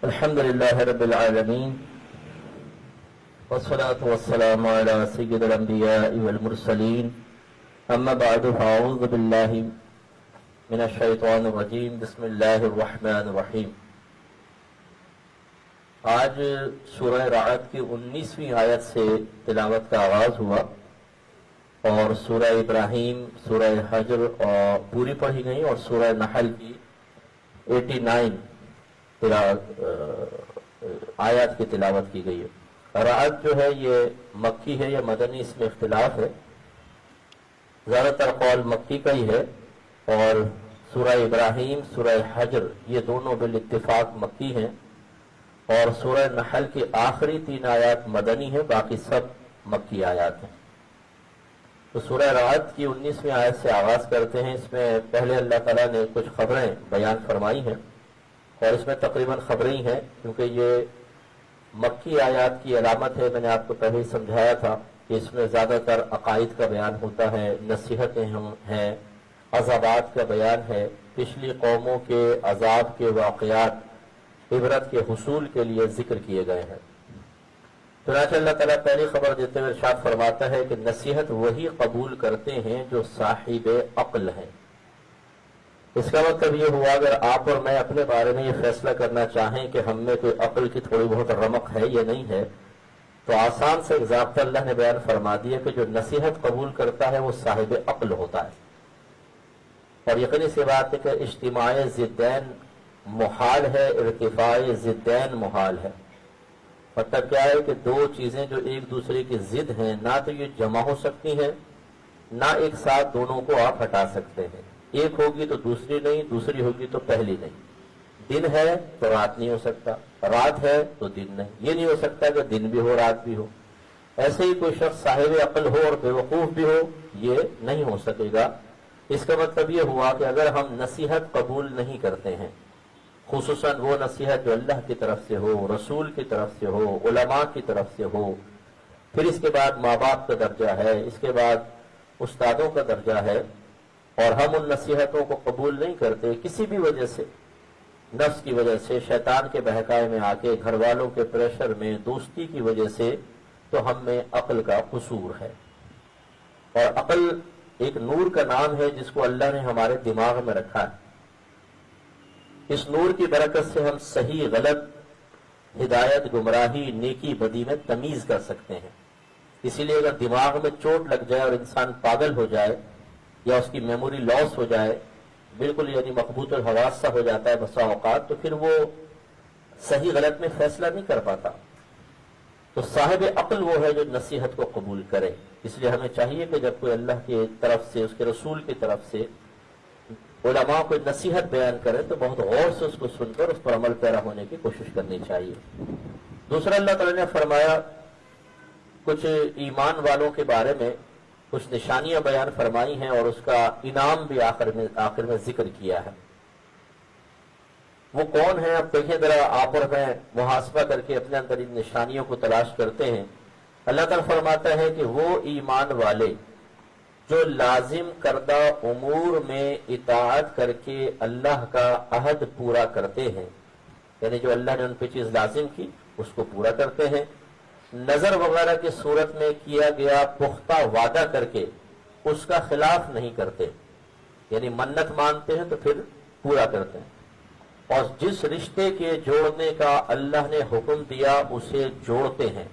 الحمد لله رب العالمين والصلاة والسلام على سيد الأنبياء والمرسلين أما بعد فأعوذ بالله من الشيطان الرجيم بسم الله الرحمن الرحيم۔ آج سورہ رعد کی 19ویں آیت سے تلاوت کا آغاز ہوا اور سورہ ابراہیم، سورہ حجر اور پوری پڑھی گئی اور سورہ نحل کی 89 آیات کی تلاوت کی گئی ہے۔ رعد جو ہے یہ مکی ہے یا مدنی، اس میں اختلاف ہے، زیادہ تر قول مکی کا ہی ہے، اور سورہ ابراہیم، سورہ حجر یہ دونوں بالاتفاق مکی ہیں، اور سورہ نحل کی آخری 3 آیات مدنی ہیں، باقی سب مکی آیات ہیں۔ تو سورہ رعد کی 19ویں آیت سے آغاز کرتے ہیں۔ اس میں پہلے اللہ تعالیٰ نے کچھ خبریں بیان فرمائی ہیں، اور اس میں تقریباً خبریں ہی ہیں کیونکہ یہ مکی آیات کی علامت ہے۔ میں نے آپ کو پہلے ہی سمجھایا تھا کہ اس میں زیادہ تر عقائد کا بیان ہوتا ہے، نصیحتیں ہیں، عذابات کا بیان ہے، پچھلی قوموں کے عذاب کے واقعات عبرت کے حصول کے لیے ذکر کیے گئے ہیں۔ چنانچہ اللہ تعالیٰ پہلی خبر دیتے ہوئے ارشاد فرماتا ہے کہ نصیحت وہی قبول کرتے ہیں جو صاحب عقل ہیں۔ اس کا مطلب یہ ہوا اگر آپ اور میں اپنے بارے میں یہ فیصلہ کرنا چاہیں کہ ہم میں کوئی عقل کی تھوڑی بہت رمق ہے یا نہیں ہے، تو آسان سے ایک ضابطہ اللہ نے بیان فرما دیا کہ جو نصیحت قبول کرتا ہے وہ صاحب عقل ہوتا ہے۔ اور یقینی سی بات ہے کہ اجتماع ضدین محال ہے، ارتفاع ضدین محال ہے۔ مطلب کیا ہے کہ دو چیزیں جو ایک دوسرے کی ضد ہیں، نہ تو یہ جمع ہو سکتی ہیں، نہ ایک ساتھ دونوں کو آپ ہٹا سکتے ہیں۔ ایک ہوگی تو دوسری نہیں، دوسری ہوگی تو پہلی نہیں۔ دن ہے تو رات نہیں ہو سکتا، رات ہے تو دن نہیں، یہ نہیں ہو سکتا کہ دن بھی ہو رات بھی ہو۔ ایسے ہی کوئی شخص صاحب عقل ہو اور بے وقوف بھی ہو، یہ نہیں ہو سکے گا۔ اس کا مطلب یہ ہوا کہ اگر ہم نصیحت قبول نہیں کرتے ہیں، خصوصاً وہ نصیحت جو اللہ کی طرف سے ہو، رسول کی طرف سے ہو، علماء کی طرف سے ہو، پھر اس کے بعد ماں باپ کا درجہ ہے، اس کے بعد استادوں کا درجہ ہے، اور ہم ان نصیحتوں کو قبول نہیں کرتے کسی بھی وجہ سے، نفس کی وجہ سے، شیطان کے بہکائے میں آ کے، گھر والوں کے پریشر میں، دوستی کی وجہ سے، تو ہم میں عقل کا قصور ہے۔ اور عقل ایک نور کا نام ہے جس کو اللہ نے ہمارے دماغ میں رکھا ہے۔ اس نور کی برکت سے ہم صحیح غلط، ہدایت گمراہی، نیکی بدی میں تمیز کر سکتے ہیں۔ اسی لیے اگر دماغ میں چوٹ لگ جائے اور انسان پاگل ہو جائے یا اس کی میموری لاس ہو جائے، بالکل یعنی مخبوط الحواس سا ہو جاتا ہے بسا اوقات، تو پھر وہ صحیح غلط میں فیصلہ نہیں کر پاتا۔ تو صاحب عقل وہ ہے جو نصیحت کو قبول کرے۔ اس لیے ہمیں چاہیے کہ جب کوئی اللہ کی طرف سے، اس کے رسول کی طرف سے علماء کو نصیحت بیان کرے تو بہت غور سے اس کو سن کر اس پر عمل پیرا ہونے کی کوشش کرنی چاہیے۔ دوسرا اللہ تعالیٰ نے فرمایا کچھ ایمان والوں کے بارے میں کچھ نشانیاں بیان فرمائی ہیں، اور اس کا انعام بھی آخر میں ذکر کیا ہے۔ وہ کون ہیں؟ اب دیکھیں ذرا، آپ اور میں محاسبہ کر کے اپنے اندر ان نشانیوں کو تلاش کرتے ہیں۔ اللہ تعالیٰ فرماتا ہے کہ وہ ایمان والے جو لازم کردہ امور میں اطاعت کر کے اللہ کا عہد پورا کرتے ہیں، یعنی جو اللہ نے ان پہ چیز لازم کی اس کو پورا کرتے ہیں، نظر وغیرہ کی صورت میں کیا گیا پختہ وعدہ کر کے اس کا خلاف نہیں کرتے، یعنی منت مانتے ہیں تو پھر پورا کرتے ہیں، اور جس رشتے کے جوڑنے کا اللہ نے حکم دیا اسے جوڑتے ہیں۔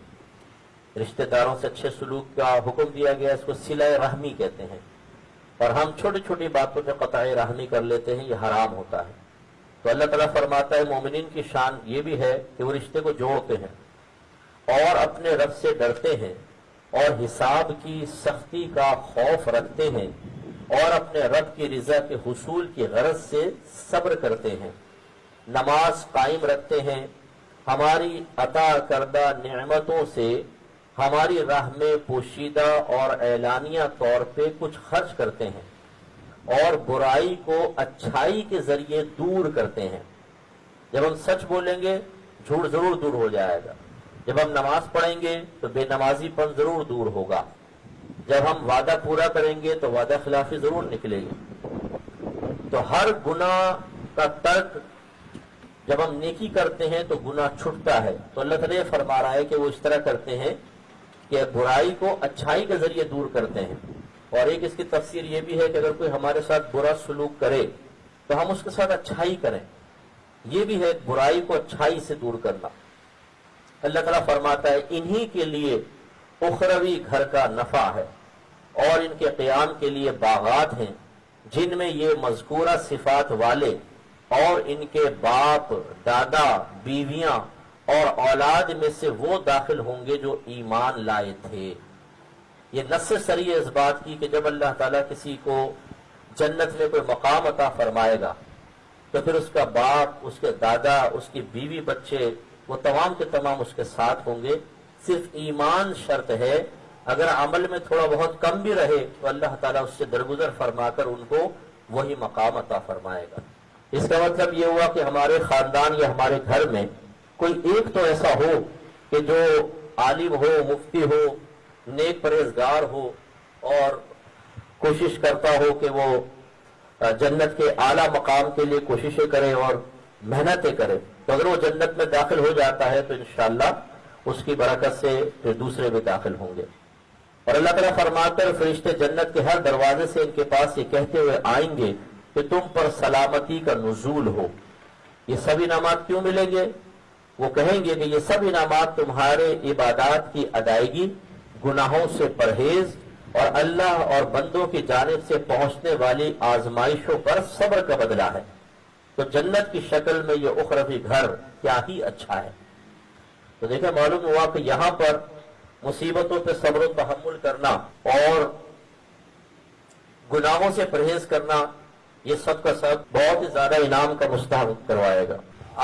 رشتہ داروں سے اچھے سلوک کا حکم دیا گیا، اس کو صلہ رحمی کہتے ہیں، اور ہم چھوٹی چھوٹی باتوں پہ قطع رحمی کر لیتے ہیں، یہ حرام ہوتا ہے۔ تو اللہ تعالیٰ فرماتا ہے مومنین کی شان یہ بھی ہے کہ وہ رشتے کو جوڑتے ہیں اور اپنے رب سے ڈرتے ہیں، اور حساب کی سختی کا خوف رکھتے ہیں، اور اپنے رب کی رضا کے حصول کی غرض سے صبر کرتے ہیں، نماز قائم رکھتے ہیں، ہماری عطا کردہ نعمتوں سے ہماری راہ میں پوشیدہ اور اعلانیہ طور پہ کچھ خرچ کرتے ہیں، اور برائی کو اچھائی کے ذریعے دور کرتے ہیں۔ جب ہم سچ بولیں گے جھوٹ ضرور دور ہو جائے گا، جب ہم نماز پڑھیں گے تو بے نمازی پن ضرور دور ہوگا، جب ہم وعدہ پورا کریں گے تو وعدہ خلافی ضرور نکلے گی۔ تو ہر گناہ کا ترک جب ہم نیکی کرتے ہیں تو گناہ چھٹتا ہے. تو اللہ تعالیٰ یہ فرما رہا ہے کہ وہ اس طرح کرتے ہیں کہ برائی کو اچھائی کے ذریعے دور کرتے ہیں. اور ایک اس کی تفسیر یہ بھی ہے کہ اگر کوئی ہمارے ساتھ برا سلوک کرے تو ہم اس کے ساتھ اچھائی کریں. یہ بھی ہے برائی کو اچھائی سے دور کرنا. اللہ تعالیٰ فرماتا ہے انہی کے لیے اخروی گھر کا نفع ہے اور ان کے قیام کے لیے باغات ہیں جن میں یہ مذکورہ صفات والے اور ان کے باپ، دادا، بیویاں اور اولاد میں سے وہ داخل ہوں گے جو ایمان لائے تھے. یہ نص صریح اس بات کی کہ جب اللہ تعالیٰ کسی کو جنت میں کوئی مقام عطا فرمائے گا تو پھر اس کا باپ، اس کے دادا، اس کی بیوی، بچے وہ تمام کے تمام اس کے ساتھ ہوں گے. صرف ایمان شرط ہے. اگر عمل میں تھوڑا بہت کم بھی رہے تو اللہ تعالیٰ اس سے درگزر فرما کر ان کو وہی مقام عطا فرمائے گا. اس کا مطلب یہ ہوا کہ ہمارے خاندان یا ہمارے گھر میں کوئی ایک تو ایسا ہو کہ جو عالم ہو، مفتی ہو، نیک پرہیزگار ہو اور کوشش کرتا ہو کہ وہ جنت کے اعلیٰ مقام کے لیے کوششیں کرے اور محنتیں کرے. تو اگر وہ جنت میں داخل ہو جاتا ہے تو انشاءاللہ اس کی برکت سے پھر دوسرے بھی داخل ہوں گے. اور اللہ تعالیٰ فرماتا ہے فرشتے جنت کے ہر دروازے سے ان کے پاس یہ کہتے ہوئے آئیں گے کہ تم پر سلامتی کا نزول ہو. یہ سب انعامات کیوں ملیں گے؟ وہ کہیں گے کہ یہ سب انعامات تمہارے عبادات کی ادائیگی، گناہوں سے پرہیز اور اللہ اور بندوں کی جانب سے پہنچنے والی آزمائشوں پر صبر کا بدلہ ہے. تو جنت کی شکل میں یہ اخروی گھر کیا ہی اچھا ہے. تو دیکھیں معلوم ہوا کہ یہاں پر مصیبتوں پہ صبر و تحمل کرنا اور گناہوں سے پرہیز کرنا یہ سب کا سب بہت ہی زیادہ انعام کا مستحق کروائے گا.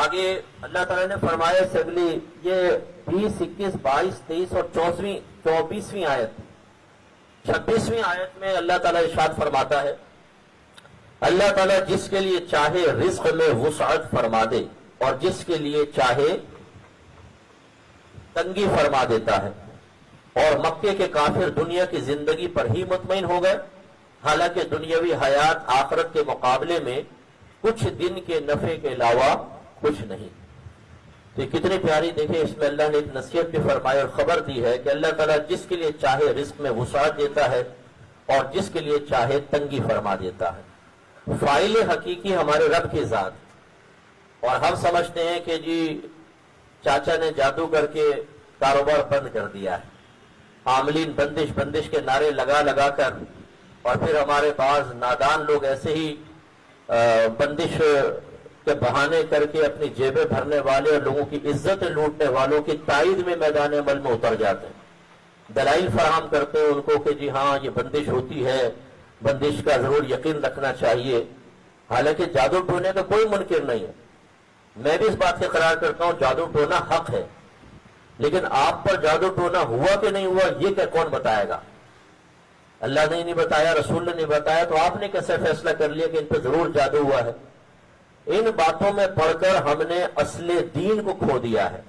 آگے اللہ تعالیٰ نے فرمایا سے اگلی یہ 20، 21، 22، 23 اور 24ویں آیت، 26ویں آیت میں اللہ تعالیٰ ارشاد فرماتا ہے اللہ تعالیٰ جس کے لیے چاہے رزق میں وسعت فرما دے اور جس کے لیے چاہے تنگی فرما دیتا ہے. اور مکے کے کافر دنیا کی زندگی پر ہی مطمئن ہو گئے، حالانکہ دنیاوی حیات آخرت کے مقابلے میں کچھ دن کے نفع کے علاوہ کچھ نہیں. تو یہ کتنی پیاری دیکھیں اس میں اللہ نے ایک نصیحت بھی فرمائی اور خبر دی ہے کہ اللہ تعالیٰ جس کے لیے چاہے رزق میں وسعت دیتا ہے اور جس کے لیے چاہے تنگی فرما دیتا ہے. فاعل حقیقی ہمارے رب کی ذات. اور ہم سمجھتے ہیں کہ جی چاچا نے جادو کر کے کاروبار بند کر دیا ہے، عاملین بندش بندش کے نعرے لگا لگا کر، اور پھر ہمارے پاس نادان لوگ ایسے ہی بندش کے بہانے کر کے اپنی جیبیں بھرنے والے اور لوگوں کی عزت لوٹنے والوں کی تائید میں میدان عمل میں اتر جاتے ہیں. دلائل فراہم کرتے ہیں ان کو کہ جی ہاں یہ بندش ہوتی ہے، بندش کا ضرور یقین رکھنا چاہیے. حالانکہ جادو ٹونے کا کوئی منکر نہیں ہے. میں بھی اس بات سے قرار کرتا ہوں جادو ٹونا حق ہے، لیکن آپ پر جادو ٹونا ہوا کہ نہیں ہوا یہ کہ کون بتائے گا؟ اللہ نے نہیں بتایا، رسول نے نہیں بتایا، تو آپ نے کیسے فیصلہ کر لیا کہ ان پہ ضرور جادو ہوا ہے؟ ان باتوں میں پڑھ کر ہم نے اصل دین کو کھو دیا ہے.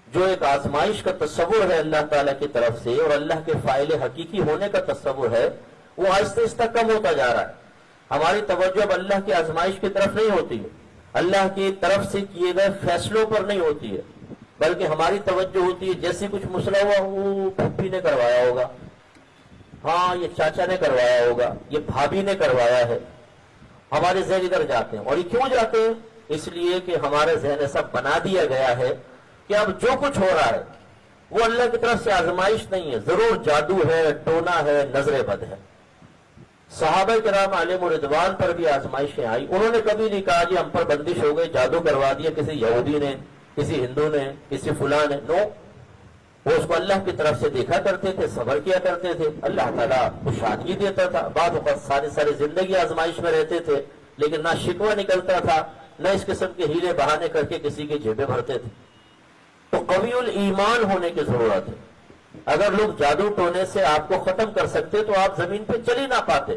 جو ایک آزمائش کا تصور ہے اللہ تعالیٰ کی طرف سے اور اللہ کے فاعل حقیقی ہونے کا تصور ہے، وہ آہستہ آہستہ کم ہوتا جا رہا ہے. ہماری توجہ اب اللہ کی آزمائش کی طرف نہیں ہوتی ہے، اللہ کی طرف سے کیے گئے فیصلوں پر نہیں ہوتی ہے، بلکہ ہماری توجہ ہوتی ہے جیسے کچھ مسئلہ ہوا وہ پھپھی نے کروایا ہوگا، ہاں یہ چاچا نے کروایا ہوگا، یہ بھابھی نے کروایا ہے. ہمارے ذہن ادھر جاتے ہیں. اور یہ کیوں جاتے ہیں؟ اس لیے کہ ہمارے ذہن ایسا بنا دیا گیا ہے کہ اب جو کچھ ہو رہا ہے وہ اللہ کی طرف سے آزمائش نہیں ہے، ضرور جادو ہے، ٹونا ہے، نظر بد ہے. صحابہ کرام علیہم رضوان پر بھی آزمائشیں آئی، انہوں نے کبھی نہیں کہا جی ہم پر بندش ہو گئی، جادو کروا دیا کسی یہودی نے، کسی ہندو نے، کسی فلاں نے. نو، وہ اس کو اللہ کی طرف سے دیکھا کرتے تھے، صبر کیا کرتے تھے، اللہ تعالیٰ خوشحالی دیتا تھا. بعض اوقات ساری زندگی آزمائش میں رہتے تھے لیکن نہ شکوہ نکلتا تھا، نہ اس قسم کے ہیلے بہانے کر کے کسی کی جیبیں بھرتے تھے. تو قوی الایمان ہونے کی ضرورت ہے. اگر لوگ جادو ٹونے سے آپ کو ختم کر سکتے تو آپ زمین پہ چل ہی نہ پاتے.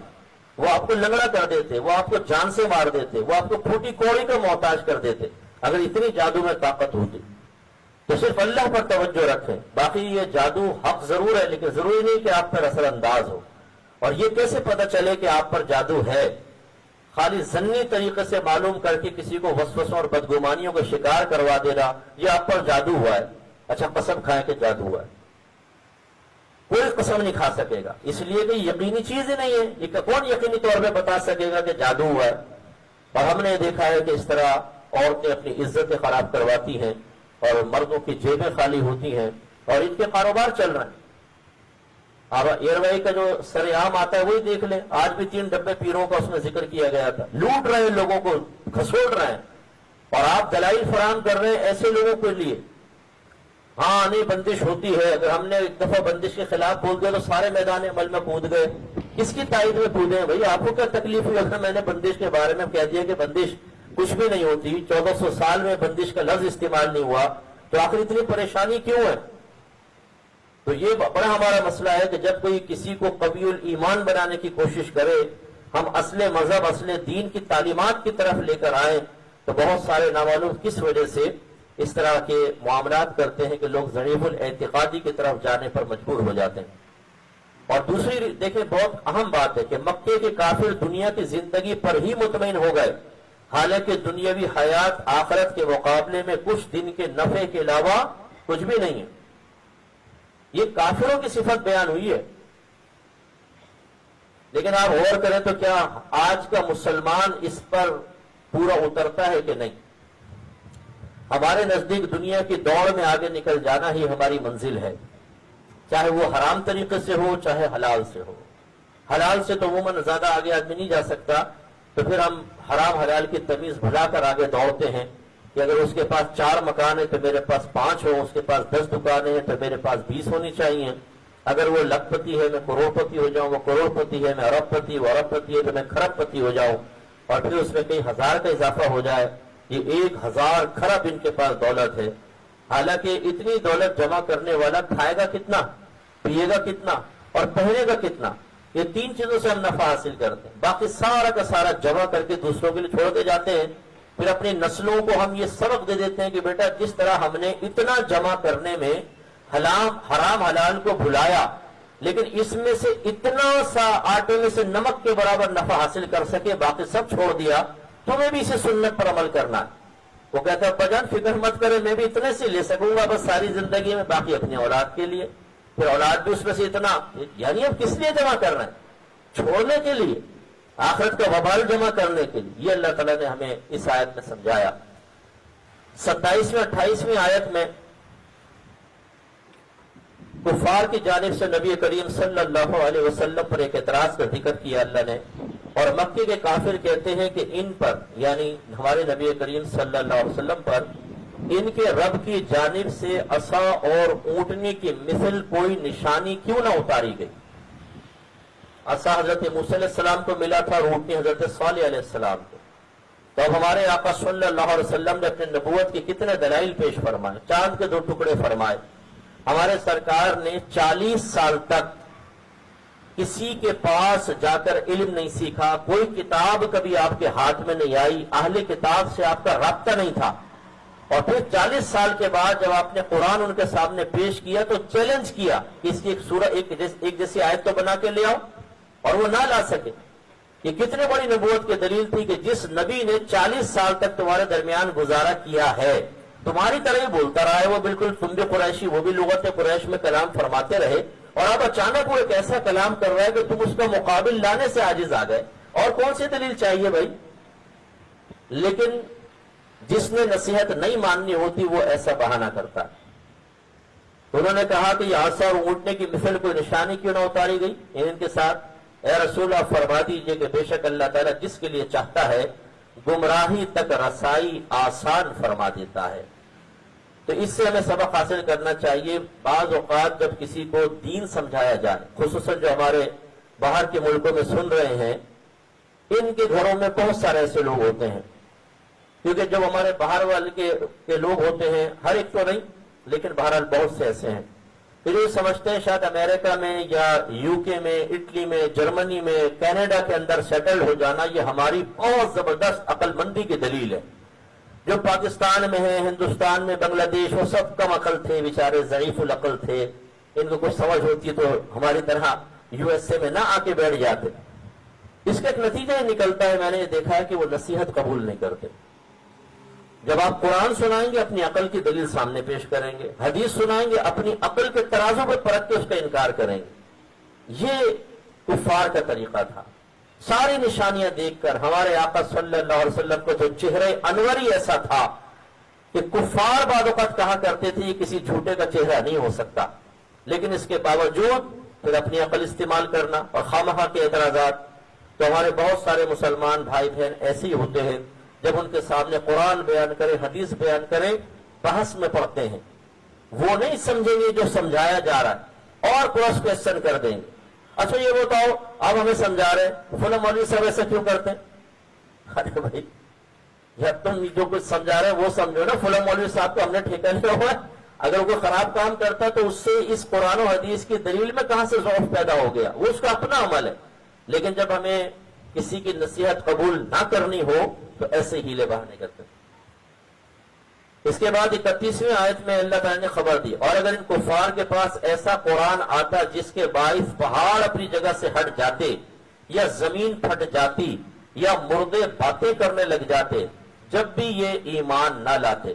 وہ آپ کو لنگڑا کر دیتے، وہ آپ کو جان سے مار دیتے، وہ آپ کو پھوٹی کوڑی کا محتاج کر دیتے. اگر اتنی جادو میں طاقت ہوتی تو صرف اللہ پر توجہ رکھیں. باقی یہ جادو حق ضرور ہے لیکن ضروری نہیں کہ آپ پر اثر انداز ہو. اور یہ کیسے پتہ چلے کہ آپ پر جادو ہے؟ خالی ضمنی طریقے سے معلوم کر کے کسی کو وسوسوں اور بدگمانیوں کا شکار کروا دینا یہ آپ پر جادو ہوا ہے، اچھا قسم کھائیں کہ جادو ہوا ہے، کوئی قسم نہیں کھا سکے گا، اس لیے کہ یقینی چیز ہی نہیں ہے، یہ کون یقینی طور پہ بتا سکے گا کہ جادو ہوا ہے؟ اور ہم نے دیکھا ہے کہ اس طرح عورتیں اپنی عزتیں خراب کرواتی ہیں اور مردوں کی جیبیں خالی ہوتی ہیں اور ان کے کاروبار چل رہے ہیں۔ اب ایئر کا جو سر عام آتا ہے وہی دیکھ لیں، آج بھی 3 ڈبے پیروں کا اس میں ذکر کیا گیا تھا، لوٹ رہے ہیں لوگوں کو، کھسوڑ رہے ہیں، اور آپ دلائل فراہم کر رہے ہیں ایسے لوگوں کے لیے۔ ہاں نہیں بندش ہوتی ہے، اگر ہم نے ایک دفعہ بندش کے خلاف بول دیا تو سارے میدان عمل میں کود گئے، کس کی تائید میں کودے ہیں بھائی؟ آپ کو کیا تکلیف ہوئی اگر میں نے بندش کے بارے میں کہہ دیا کہ بندش کچھ بھی نہیں ہوتی، 1400 سال میں بندش کا لفظ استعمال نہیں ہوا، تو آخر اتنی پریشانی کیوں ہے؟ تو یہ بڑا ہمارا مسئلہ ہے کہ جب کوئی کسی کو قوی الایمان بنانے کی کوشش کرے، ہم اصل مذہب اصل دین کی تعلیمات کی طرف لے کر آئیں، تو بہت سارے نامعلوم کس وجہ سے اس طرح کے معاملات کرتے ہیں کہ لوگ ضعیف الاعتقادی کی طرف جانے پر مجبور ہو جاتے ہیں۔ اور دوسری دیکھیں بہت اہم بات ہے کہ مکے کے کافر دنیا کی زندگی پر ہی مطمئن ہو گئے، حالانکہ دنیاوی حیات آخرت کے مقابلے میں کچھ دن کے نفع کے علاوہ کچھ بھی نہیں ہے۔ یہ کافروں کی صفت بیان ہوئی ہے، لیکن آپ غور کریں تو کیا آج کا مسلمان اس پر پورا اترتا ہے کہ نہیں؟ ہمارے نزدیک دنیا کی دوڑ میں آگے نکل جانا ہی ہماری منزل ہے، چاہے وہ حرام طریقے سے ہو چاہے حلال سے ہو۔ حلال سے تو عموماً زیادہ آگے آدمی نہیں جا سکتا، تو پھر ہم حرام حلال کی تمیز بھلا کر آگے دوڑتے ہیں کہ اگر اس کے پاس 4 مکان ہے تو میرے پاس 5 ہو، اس کے پاس 10 دکانیں ہیں تو میرے پاس 20 ہونی چاہیے، اگر وہ لکھ پتی ہے میں کروڑ پتی ہو جاؤں، وہ کروڑ پتی ہے میں ارب پتی، وہ ارب پتی ہے تو میں کھرب پتی ہو جاؤں، اور پھر اس میں کئی ہزار کا اضافہ ہو جائے، یہ 1000 کھرب ان کے پاس دولت ہے۔ حالانکہ اتنی دولت جمع کرنے والا کھائے گا کتنا، پیے گا کتنا اور پہنے گا کتنا؟ یہ 3 چیزوں سے ہم نفع حاصل کرتے ہیں، باقی سارا کا سارا جمع کر کے دوسروں کے لیے چھوڑ دے جاتے ہیں۔ پھر اپنی نسلوں کو ہم یہ سبق دے دیتے ہیں کہ بیٹا جس طرح ہم نے اتنا جمع کرنے میں حرام حلال کو بھلایا، لیکن اس میں سے اتنا سا آٹے میں سے نمک کے برابر نفع حاصل کر سکے، باقی سب چھوڑ دیا، تمہیں بھی اسے سنت پر عمل کرنا ہے۔ وہ کہتا ہے ابا جان فکر مت کرے، میں بھی اتنے سے لے سکوں گا بس ساری زندگی میں، باقی اپنی اولاد کے لیے، پھر اولاد بھی اس میں سے اتنا، یعنی اب کس لیے جمع کر رہے ہیں؟ چھوڑنے کے لیے، آخرت کا وبال جمع کرنے کے لیے۔ یہ اللہ تعالیٰ نے ہمیں اس آیت میں سمجھایا۔ 27ویں 28ویں آیت میں کفار کی جانب سے نبی کریم صلی اللہ علیہ وسلم پر ایک اعتراض کا ذکر کیا اللہ نے، اور مکے کے کافر کہتے ہیں کہ ان پر، یعنی ہمارے نبی کریم صلی اللہ علیہ وسلم پر، ان کے رب کی جانب سے عصا اور اونٹنی کی مثل کوئی نشانی کیوں نہ اتاری گئی؟ عصا حضرت موسیٰ علیہ السلام کو ملا تھا اور اونٹنی حضرت صالح علیہ السلام کو، تو اب ہمارے آقا صلی اللہ علیہ وسلم نے اپنے نبوت کے کتنے دلائل پیش فرمائے، چاند کے 2 ٹکڑے فرمائے۔ ہمارے سرکار نے 40 سال تک کسی کے پاس جا کر علم نہیں سیکھا، کوئی کتاب کبھی آپ کے ہاتھ میں نہیں آئی، اہل کتاب سے آپ کا رابطہ نہیں تھا، اور پھر 40 سال کے بعد جب آپ نے قرآن ان کے سامنے پیش کیا تو چیلنج کیا کہ اس کی ایک سورہ ایک جیسی آیت تو بنا کے لے آؤ، اور وہ نہ لا سکے۔ یہ کتنے بڑی نبوت کی دلیل تھی کہ جس نبی نے 40 سال تک تمہارے درمیان گزارا کیا ہے، تمہاری طرح ہی بولتا رہا ہے، وہ بالکل تم بھی قریشی، وہ بھی لغت قریش میں کلام فرماتے رہے، اور اب اچانک وہ ایک ایسا کلام کر رہا ہے کہ تم اس کا مقابل لانے سے عاجز آ گئے، اور کون سی دلیل چاہیے بھائی؟ لیکن جس نے نصیحت نہیں ماننی ہوتی وہ ایسا بہانہ کرتا۔ تو انہوں نے کہا کہ یہ عصا اور اونٹنے کی مثل کوئی نشانی کیوں نہ اتاری گئی ان کے ساتھ؟ اے رسول آپ فرما دیجئے کہ بے شک اللہ تعالیٰ جس کے لیے چاہتا ہے گمراہی تک رسائی آسان فرما دیتا ہے۔ تو اس سے ہمیں سبق حاصل کرنا چاہیے، بعض اوقات جب کسی کو دین سمجھایا جائے، خصوصاً جو ہمارے باہر کے ملکوں میں سن رہے ہیں، ان کے گھروں میں بہت سارے ایسے لوگ ہوتے ہیں، کیونکہ جب ہمارے باہر والے کے لوگ ہوتے ہیں، ہر ایک تو نہیں لیکن بہرحال بہت سے ایسے ہیں، پھر یہ سمجھتے ہیں شاید امریکہ میں یا UK میں، اٹلی میں، جرمنی میں، کینیڈا کے اندر سیٹل ہو جانا یہ ہماری بہت زبردست عقل مندی کی دلیل ہے۔ جو پاکستان میں ہیں، ہندوستان میں، بنگلہ دیش، وہ سب کم عقل تھے، بیچارے ضعیف العقل تھے، ان کو کچھ سمجھ ہوتی تو ہماری طرح USA میں نہ آ کے بیٹھ جاتے۔ اس کا ایک نتیجہ یہ نکلتا ہے، میں نے یہ دیکھا ہے کہ وہ نصیحت قبول نہیں کرتے۔ جب آپ قرآن سنائیں گے اپنی عقل کی دلیل سامنے پیش کریں گے، حدیث سنائیں گے اپنی عقل کے ترازو پہ پرکھ کے اس کا انکار کریں گے۔ یہ کفار کا طریقہ تھا۔ ساری نشانیاں دیکھ کر ہمارے آقا صلی اللہ علیہ وسلم کو جو چہرہ انوری ایسا تھا کہ کفار بعض اوقات کہا کرتے تھے یہ کسی جھوٹے کا چہرہ نہیں ہو سکتا، لیکن اس کے باوجود پھر اپنی عقل استعمال کرنا اور خواہ کے اعتراضات۔ تو ہمارے بہت سارے مسلمان بھائی بہن ایسے ہی ہوتے ہیں، جب ان کے سامنے قرآن بیان کرے، حدیث بیان کرے، بحث میں پڑتے ہیں، وہ نہیں سمجھیں گے جو سمجھایا جا رہا ہے اور کراس کوسچن کر دیں گے۔ اچھا یہ بتاؤ، اب ہمیں سمجھا رہے فلاں مولوی صاحب ایسا کیوں کرتے ہیں؟ ارے بھائی، یا تم جو کچھ سمجھا رہے وہ سمجھو نا، فلاں مولوی صاحب کو ہم نے ٹھیکہ لیا ہوا ہے، اگر کوئی خراب کام کرتا تو اس سے اس قرآن و حدیث کی دلیل میں کہاں سے ضعف پیدا ہو گیا؟ وہ اس کا اپنا عمل ہے۔ لیکن جب ہمیں کسی کی نصیحت قبول نہ کرنی ہو تو ایسے ہیلے بہانے کرتے ہیں۔ اس کے بعد 31ویں آیت میں اللہ تعالیٰ نے خبر دی، اور اگر ان کفار کے پاس ایسا قرآن آتا جس کے باعث پہاڑ اپنی جگہ سے ہٹ جاتے، یا زمین پھٹ جاتی، یا مردے باتیں کرنے لگ جاتے، جب بھی یہ ایمان نہ لاتے،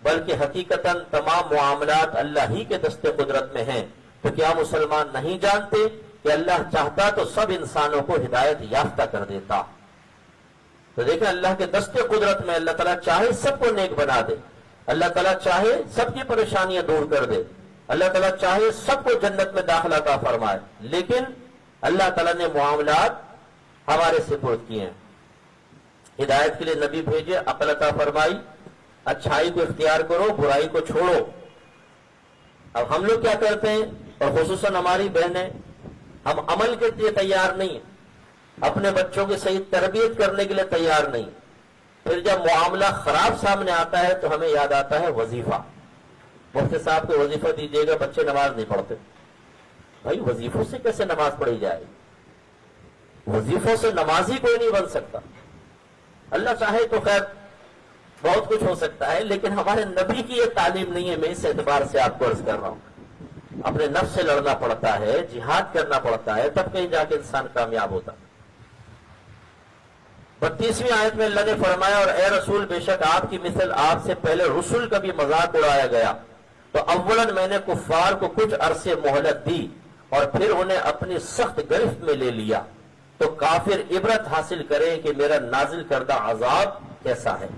بلکہ حقیقتاً تمام معاملات اللہ ہی کے دست قدرت میں ہیں، تو کیا مسلمان نہیں جانتے کہ اللہ چاہتا تو سب انسانوں کو ہدایت یافتہ کر دیتا؟ تو دیکھیں، اللہ کے دست قدرت میں اللہ تعالیٰ چاہے سب کو نیک بنا دے، اللہ تعالیٰ چاہے سب کی پریشانیاں دور کر دے، اللہ تعالیٰ چاہے سب کو جنت میں داخلہ عطا فرمائے، لیکن اللہ تعالیٰ نے معاملات ہمارے سپرد کیے ہیں۔ ہدایت کے لیے نبی بھیجے، عقل عطا فرمائی، اچھائی کو اختیار کرو، برائی کو چھوڑو۔ اب ہم لوگ کیا کرتے ہیں، اور خصوصاً ہماری بہنیں، ہم عمل کے لیے تیار نہیں ہیں، اپنے بچوں کی صحیح تربیت کرنے کے لیے تیار نہیں۔ پھر جب معاملہ خراب سامنے آتا ہے تو ہمیں یاد آتا ہے وظیفہ، مفتی صاحب کو وظیفہ دیجیے گا، بچے نماز نہیں پڑھتے۔ بھائی وظیفوں سے کیسے نماز پڑھی جائے گی؟ وظیفوں سے نمازی کوئی نہیں بن سکتا۔ اللہ چاہے تو خیر بہت کچھ ہو سکتا ہے، لیکن ہمارے نبی کی یہ تعلیم نہیں ہے۔ میں اس اعتبار سے آپ کو عرض کر رہا ہوں، اپنے نفس سے لڑنا پڑتا ہے، جہاد کرنا پڑتا ہے، تب کہیں جا کے انسان کامیاب ہوتا۔ 32ویں آیت میں اللہ نے فرمایا، اور اے رسول بے شک آپ کی مثل آپ سے پہلے رسول کا بھی مذاق اڑایا گیا، تو اولاً میں نے کفار کو کچھ عرصے مہلت دی اور پھر انہیں اپنی سخت گرفت میں لے لیا، تو کافر عبرت حاصل کریں کہ میرا نازل کردہ عذاب کیسا ہے۔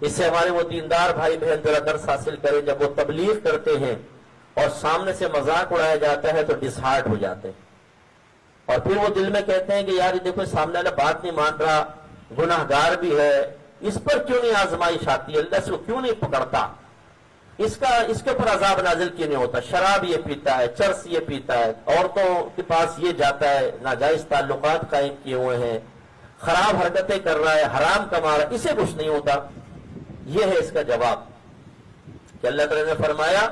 اس سے ہمارے وہ دیندار بھائی بہن ذرا درس حاصل کریں، جب وہ تبلیغ کرتے ہیں اور سامنے سے مذاق اڑایا جاتا ہے تو ڈسہارٹ ہو جاتے ہیں، اور پھر وہ دل میں کہتے ہیں کہ یار یہ دیکھو سامنے والا بات نہیں مان رہا، گناہ گار بھی ہے، اس پر کیوں نہیں آزمائش آتی ہے، اللہ سے وہ کیوں نہیں پکڑتا، اس کے اوپر عذاب نازل کیوں نہیں ہوتا، شراب یہ پیتا ہے، چرس یہ پیتا ہے، عورتوں کے پاس یہ جاتا ہے، ناجائز تعلقات قائم کیے ہوئے ہیں، خراب حرکتیں کر رہا ہے، حرام کما رہا ہے، اسے کچھ نہیں ہوتا۔ یہ ہے اس کا جواب کہ اللہ تعالیٰ نے فرمایا،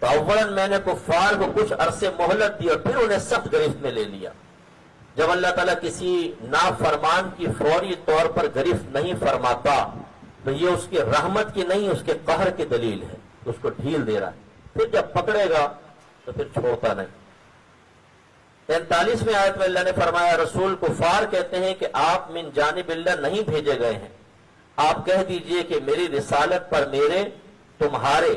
تو اولاً میں نے کفار کو کچھ عرصے مہلت دی اور پھر انہیں سخت گرفت میں لے لیا۔ جب اللہ تعالیٰ کسی نافرمان کی فوری طور پر گرفت نہیں فرماتا تو یہ اس کی رحمت کی نہیں، اس کے قہر کی دلیل ہے، اس کو ڈھیل دے رہا ہے، پھر جب پکڑے گا تو پھر چھوڑتا نہیں۔ 43ویں آیت میں اللہ نے فرمایا، رسول کفار کہتے ہیں کہ آپ من جانب اللہ نہیں بھیجے گئے ہیں، آپ کہہ دیجئے کہ میری رسالت پر میرے، تمہارے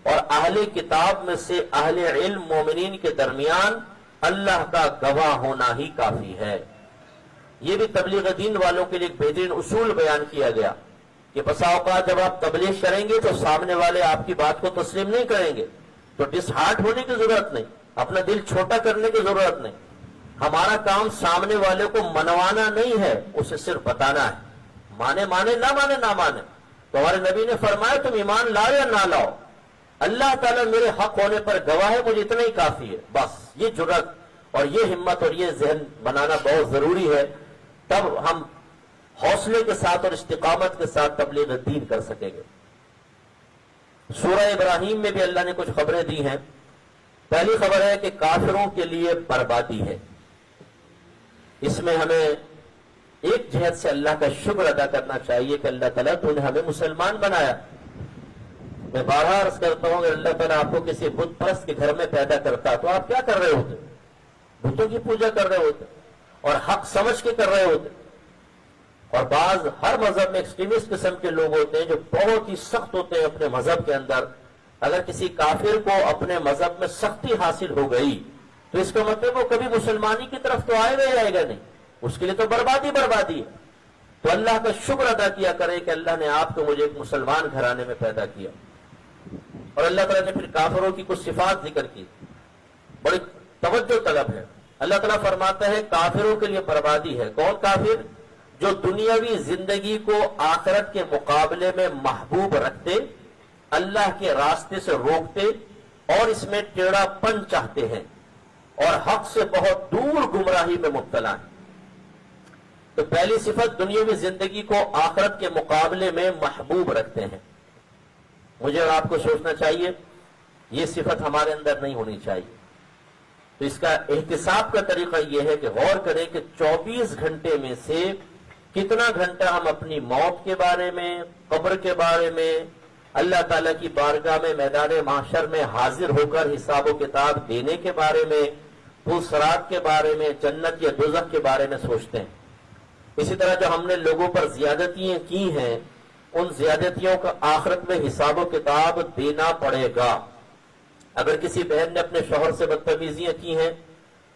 اور اہل کتاب میں سے اہل علم مومنین کے درمیان اللہ کا گواہ ہونا ہی کافی ہے۔ یہ بھی تبلیغ دین والوں کے لیے ایک بہترین اصول بیان کیا گیا کہ بسا اوقات جب آپ تبلیغ کریں گے تو سامنے والے آپ کی بات کو تسلیم نہیں کریں گے، تو ڈس ہارٹ ہونے کی ضرورت نہیں، اپنا دل چھوٹا کرنے کی ضرورت نہیں۔ ہمارا کام سامنے والے کو منوانا نہیں ہے، اسے صرف بتانا ہے، مانے نہ مانے۔ تو ہمارے نبی نے فرمایا تم ایمان لاؤ یا نہ لاؤ، اللہ تعالیٰ میرے حق ہونے پر گواہ ہے، مجھے اتنا ہی کافی ہے۔ بس یہ جرأت اور یہ ہمت اور یہ ذہن بنانا بہت ضروری ہے، تب ہم حوصلے کے ساتھ اور استقامت کے ساتھ تبلیغ دین کر سکیں گے۔ سورہ ابراہیم میں بھی اللہ نے کچھ خبریں دی ہیں۔ پہلی خبر ہے کہ کافروں کے لیے بربادی ہے۔ اس میں ہمیں ایک جہت سے اللہ کا شکر ادا کرنا چاہیے کہ اللہ تعالیٰ تو نے ہمیں مسلمان بنایا۔ میں بارہا عرض کرتا ہوں کہ اللہ تعالیٰ آپ کو کسی بت پرست کے گھر میں پیدا کرتا تو آپ کیا کر رہے ہوتے؟ بتوں کی پوجا کر رہے ہوتے، اور حق سمجھ کے کر رہے ہوتے ہیں۔ اور بعض ہر مذہب میں ایکسٹریمسٹ قسم کے لوگ ہوتے ہیں جو بہت ہی سخت ہوتے ہیں اپنے مذہب کے اندر۔ اگر کسی کافر کو اپنے مذہب میں سختی حاصل ہو گئی تو اس کا مطلب وہ کبھی مسلمانی کی طرف تو آئے گا جائے گا نہیں، اس کے لیے تو بربادی بربادی ہے۔ تو اللہ کا شکر ادا کیا کرے کہ اللہ نے آپ کو مجھے ایک مسلمان گھرانے میں پیدا کیا۔ اور اللہ تعالیٰ نے پھر کافروں کی کچھ صفات ذکر کی، بڑی توجہ طلب ہے۔ اللہ تعالیٰ فرماتا ہے کافروں کے لیے بربادی ہے۔ کون کافر؟ جو دنیاوی زندگی کو آخرت کے مقابلے میں محبوب رکھتے، اللہ کے راستے سے روکتے اور اس میں ٹیڑھا پن چاہتے ہیں اور حق سے بہت دور گمراہی میں مبتلا ہیں۔ تو پہلی صفت دنیاوی زندگی کو آخرت کے مقابلے میں محبوب رکھتے ہیں۔ مجھے اور آپ کو سوچنا چاہیے یہ صفت ہمارے اندر نہیں ہونی چاہیے۔ تو اس کا احتساب کا طریقہ یہ ہے کہ غور کریں کہ 24 گھنٹے میں سے کتنا گھنٹہ ہم اپنی موت کے بارے میں، قبر کے بارے میں، اللہ تعالیٰ کی بارگاہ میں میدان محشر میں حاضر ہو کر حساب و کتاب دینے کے بارے میں، پوسرات کے بارے میں، جنت یا دوزخ کے بارے میں سوچتے ہیں۔ اسی طرح جو ہم نے لوگوں پر زیادتیاں کی ہیں ان زیادتیوں کا آخرت میں حساب و کتاب دینا پڑے گا۔ اگر کسی بہن نے اپنے شوہر سے بدتمیزیاں کی ہیں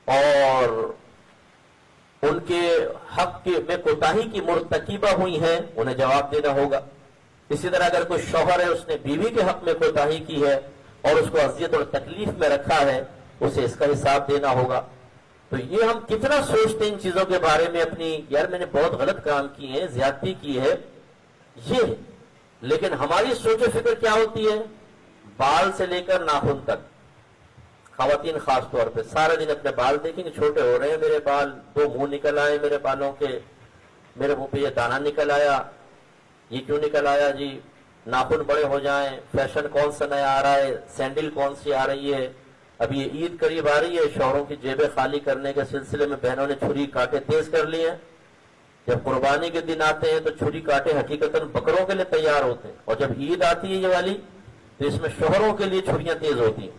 اور ان کے حق میں کوتاہی کی مرتکبہ ہوئی ہیں انہیں جواب دینا ہوگا۔ اسی طرح اگر کوئی شوہر ہے اس نے بیوی کے حق میں کوتاہی کی ہے اور اس کو اذیت اور تکلیف میں رکھا ہے اسے اس کا حساب دینا ہوگا۔ تو یہ ہم کتنا سوچتے ہیں ان چیزوں کے بارے میں اپنی، یار میں نے بہت غلط کام کیے ہیں، زیادتی کی ہے یہ، لیکن ہماری سوچ و فکر کیا ہوتی ہے؟ بال سے لے کر ناخن تک، خواتین خاص طور پہ سارے دن اپنے بال دیکھیں گے، چھوٹے ہو رہے ہیں میرے بال، 2 منہ نکل آئے میرے بالوں کے، میرے منہ پہ یہ دانہ نکل آیا، یہ کیوں نکل آیا جی، ناخن بڑے ہو جائیں، فیشن کون سا نیا آ رہا ہے، سینڈل کون سی آ رہی ہے، اب یہ عید قریب آ رہی ہے، شوہروں کی جیبیں خالی کرنے کے سلسلے میں بہنوں نے چھری کاٹے تیز کر لیے ہیں۔ جب قربانی کے دن آتے ہیں تو چھری کاٹے حقیقتاً بکروں کے لیے تیار ہوتے ہیں، اور جب عید آتی ہے یہ والی تو اس میں شوہروں کے لیے چھریاں تیز ہوتی ہیں،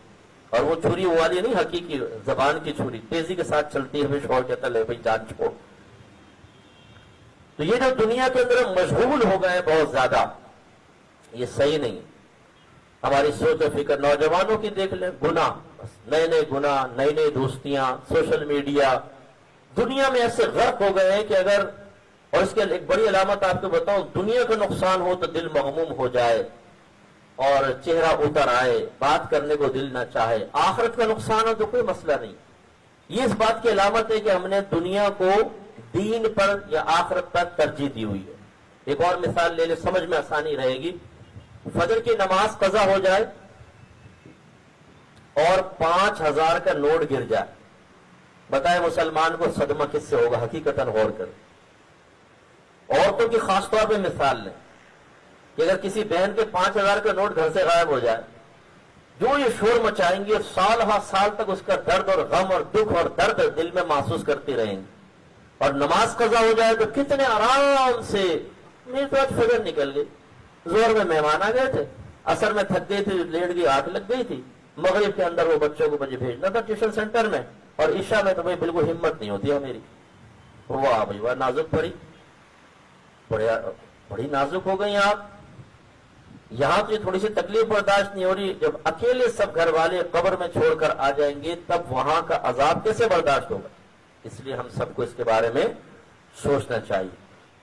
اور وہ چھری وہ والی نہیں، حقیقی زبان کی چھری تیزی کے ساتھ چلتی ہے، شوہر کہتا ہے بھائی جان چھوڑ۔ تو یہ جو دنیا کے اندر مشغول ہو گئے بہت زیادہ، یہ صحیح نہیں۔ ہماری سوچ و فکر نوجوانوں کی دیکھ لیں، گناہ، نئے نئے گناہ، نئی نئی دوستیاں، سوشل میڈیا، دنیا میں ایسے غرق ہو گئے ہیں کہ اگر، اور اس کے ایک بڑی علامت آپ کو بتاؤں، دنیا کا نقصان ہو تو دل مغموم ہو جائے اور چہرہ اتر آئے، بات کرنے کو دل نہ چاہے، آخرت کا نقصان ہو تو کوئی مسئلہ نہیں۔ یہ اس بات کی علامت ہے کہ ہم نے دنیا کو دین پر یا آخرت پر ترجیح دی ہوئی ہے۔ ایک اور مثال لے لے، سمجھ میں آسانی رہے گی۔ فجر کی نماز قضا ہو جائے اور 5000 کا نوٹ گر جائے، بتائے مسلمان کو صدمہ کس سے ہوگا؟ حقیقتاً غور کریں۔ عورتوں کی خاص طور پہ مثال لیں کہ اگر کسی بہن کے 5000 کا نوٹ گھر سے غائب ہو جائے، جو یہ شور مچائیں گی اور سال ہر سال تک اس کا درد اور غم اور دکھ اور درد دل میں محسوس کرتی رہیں گی۔ اور نماز قضا ہو جائے تو کتنے آرام سے، میری تو آج فجر نکل گئی، زور میں مہمان آ گئے تھے، عصر میں تھک گئی تھی، لیٹ گئی، آنکھ لگ گئی تھی، مغرب کے اندر وہ بچوں کو مجھے بھیجنا تھا ٹیوشن سینٹر میں، اور عشاء میں تو بھائی بالکل ہمت نہیں ہوتی ہے میری۔ واہ بھائی واہ، نازک پڑی، بڑی نازک ہو گئی آپ۔ یہاں تو یہ تھوڑی سی تکلیف برداشت نہیں ہو رہی، جب اکیلے سب گھر والے قبر میں چھوڑ کر آ جائیں گے تب وہاں کا عذاب کیسے برداشت ہوگا؟ اس لیے ہم سب کو اس کے بارے میں سوچنا چاہیے۔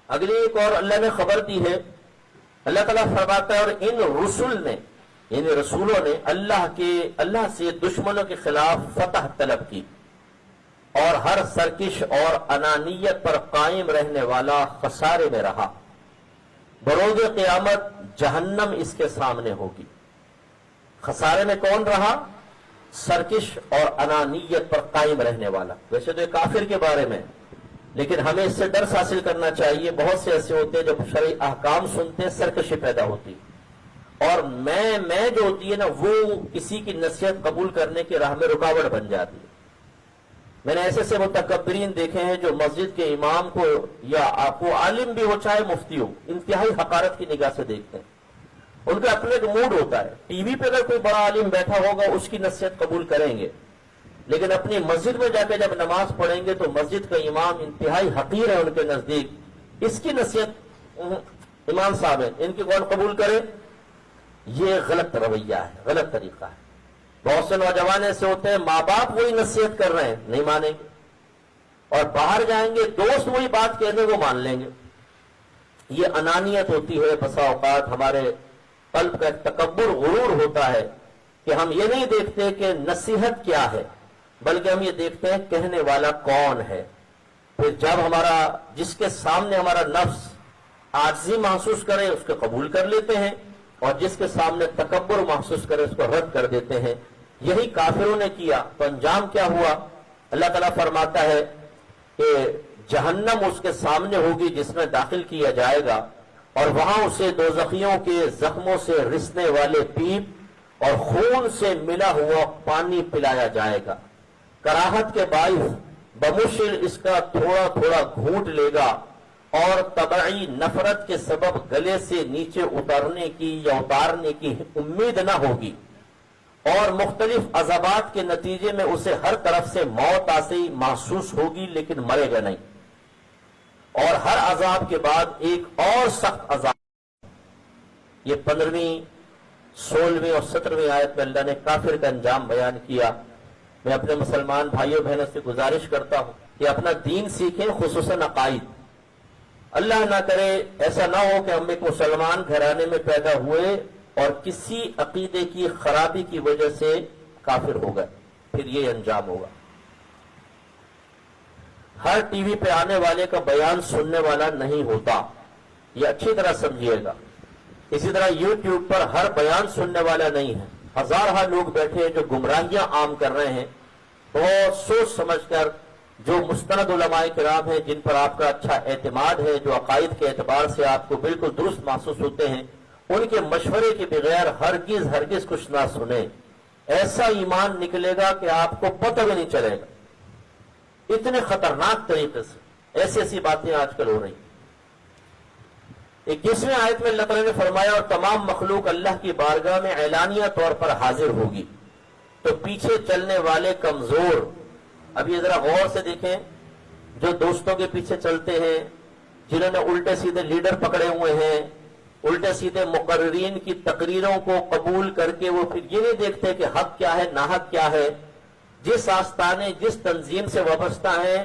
اگلی ایک اور اللہ نے خبر دی ہے، اللہ تعالیٰ فرماتا ہے اور ان رسول نے، ان رسولوں نے اللہ سے دشمنوں کے خلاف فتح طلب کی، اور ہر سرکش اور انانیت پر قائم رہنے والا خسارے میں رہا۔ بروز قیامت جہنم اس کے سامنے ہوگی۔ خسارے میں کون رہا؟ سرکش اور انانیت پر قائم رہنے والا۔ ویسے تو یہ کافر کے بارے میں، لیکن ہمیں اس سے درس حاصل کرنا چاہیے۔ بہت سے ایسے ہوتے ہیں جب شرعی احکام سنتے ہیں سرکشی پیدا ہوتی، اور میں جو ہوتی ہے نا وہ کسی کی نصیحت قبول کرنے کی راہ میں رکاوٹ بن جاتی ہے۔ میں نے ایسے متکبرین دیکھے ہیں جو مسجد کے امام کو یا آپ کو عالم بھی ہو چاہے مفتی ہو، انتہائی حقارت کی نگاہ سے دیکھتے ہیں۔ ان کا اپنا ایک موڈ ہوتا ہے، ٹی وی پہ اگر کوئی بڑا عالم بیٹھا ہوگا اس کی نصیحت قبول کریں گے، لیکن اپنی مسجد میں جا کے جب نماز پڑھیں گے تو مسجد کا امام انتہائی حقیر ہے ان کے نزدیک، اس کی نصیحت امام صاحب ہے، ان کی کون قبول کرے؟ یہ غلط رویہ ہے، غلط طریقہ ہے۔ بہت سے نوجوان ایسے ہوتے ہیں ماں باپ وہی نصیحت کر رہے ہیں نہیں مانیں گے، اور باہر جائیں گے دوست وہی بات کہنے کو مان لیں گے۔ یہ انانیت ہوتی ہے، بسا اوقات ہمارے قلب کا ایک تکبر، غرور ہوتا ہے کہ ہم یہ نہیں دیکھتے کہ نصیحت کیا ہے، بلکہ ہم یہ دیکھتے ہیں کہنے والا کون ہے۔ پھر جب ہمارا جس کے سامنے ہمارا نفس عاجزی محسوس کرے اس کو قبول کر لیتے ہیں، اور جس کے سامنے تکبر محسوس کرے اس کو رد کر دیتے ہیں۔ یہی کافروں نے کیا تو انجام کیا ہوا؟ اللہ تعالیٰ فرماتا ہے کہ جہنم اس کے سامنے ہوگی جس میں داخل کیا جائے گا، اور وہاں اسے دوزخیوں کے زخموں سے رسنے والے پیپ اور خون سے ملا ہوا پانی پلایا جائے گا۔ کراہت کے باعث بمشکل اس کا تھوڑا تھوڑا گھونٹ لے گا، اور طبعی نفرت کے سبب گلے سے نیچے اترنے کی یا اتارنے کی امید نہ ہوگی، اور مختلف عذابات کے نتیجے میں اسے ہر طرف سے موت آتی محسوس ہوگی لیکن مرے گا نہیں، اور ہر عذاب کے بعد ایک اور سخت عذاب۔ یہ 15ویں 16ویں اور 17ویں آیت میں اللہ نے کافر کا انجام بیان کیا۔ میں اپنے مسلمان بھائیوں بہنوں سے گزارش کرتا ہوں کہ اپنا دین سیکھیں، خصوصاً عقائد۔ اللہ نہ کرے ایسا نہ ہو کہ ہم ایک مسلمان گھرانے میں پیدا ہوئے اور کسی عقیدے کی خرابی کی وجہ سے کافر ہو گئے، پھر یہ انجام ہوگا۔ ہر ٹی وی پہ آنے والے کا بیان سننے والا نہیں ہوتا، یہ اچھی طرح سمجھیے گا۔ اسی طرح یوٹیوب پر ہر بیان سننے والا نہیں ہے۔ ہزارہ لوگ بیٹھے ہیں جو گمراہیاں عام کر رہے ہیں، بہت سوچ سمجھ کر جو مستند علماء کرام ہیں جن پر آپ کا اچھا اعتماد ہے، جو عقائد کے اعتبار سے آپ کو بالکل درست محسوس ہوتے ہیں، ان کے مشورے کے بغیر ہرگز کچھ نہ سنیں۔ ایسا ایمان نکلے گا کہ آپ کو پتہ بھی نہیں چلے گا، اتنے خطرناک طریقے سے ایسی باتیں آج کل ہو رہی ہیں۔ 21ویں آیت میں اللہ تعالیٰ نے فرمایا اور تمام مخلوق اللہ کی بارگاہ میں اعلانیہ طور پر حاضر ہوگی تو پیچھے چلنے والے کمزور۔ اب یہ ذرا غور سے دیکھیں، جو دوستوں کے پیچھے چلتے ہیں، جنہوں نے الٹے سیدھے لیڈر پکڑے ہوئے ہیں، الٹے سیدھے مقررین کی تقریروں کو قبول کر کے وہ پھر یہ نہیں دیکھتے کہ حق کیا ہے ناحق کیا ہے، جس آستانے جس تنظیم سے وابستہ ہیں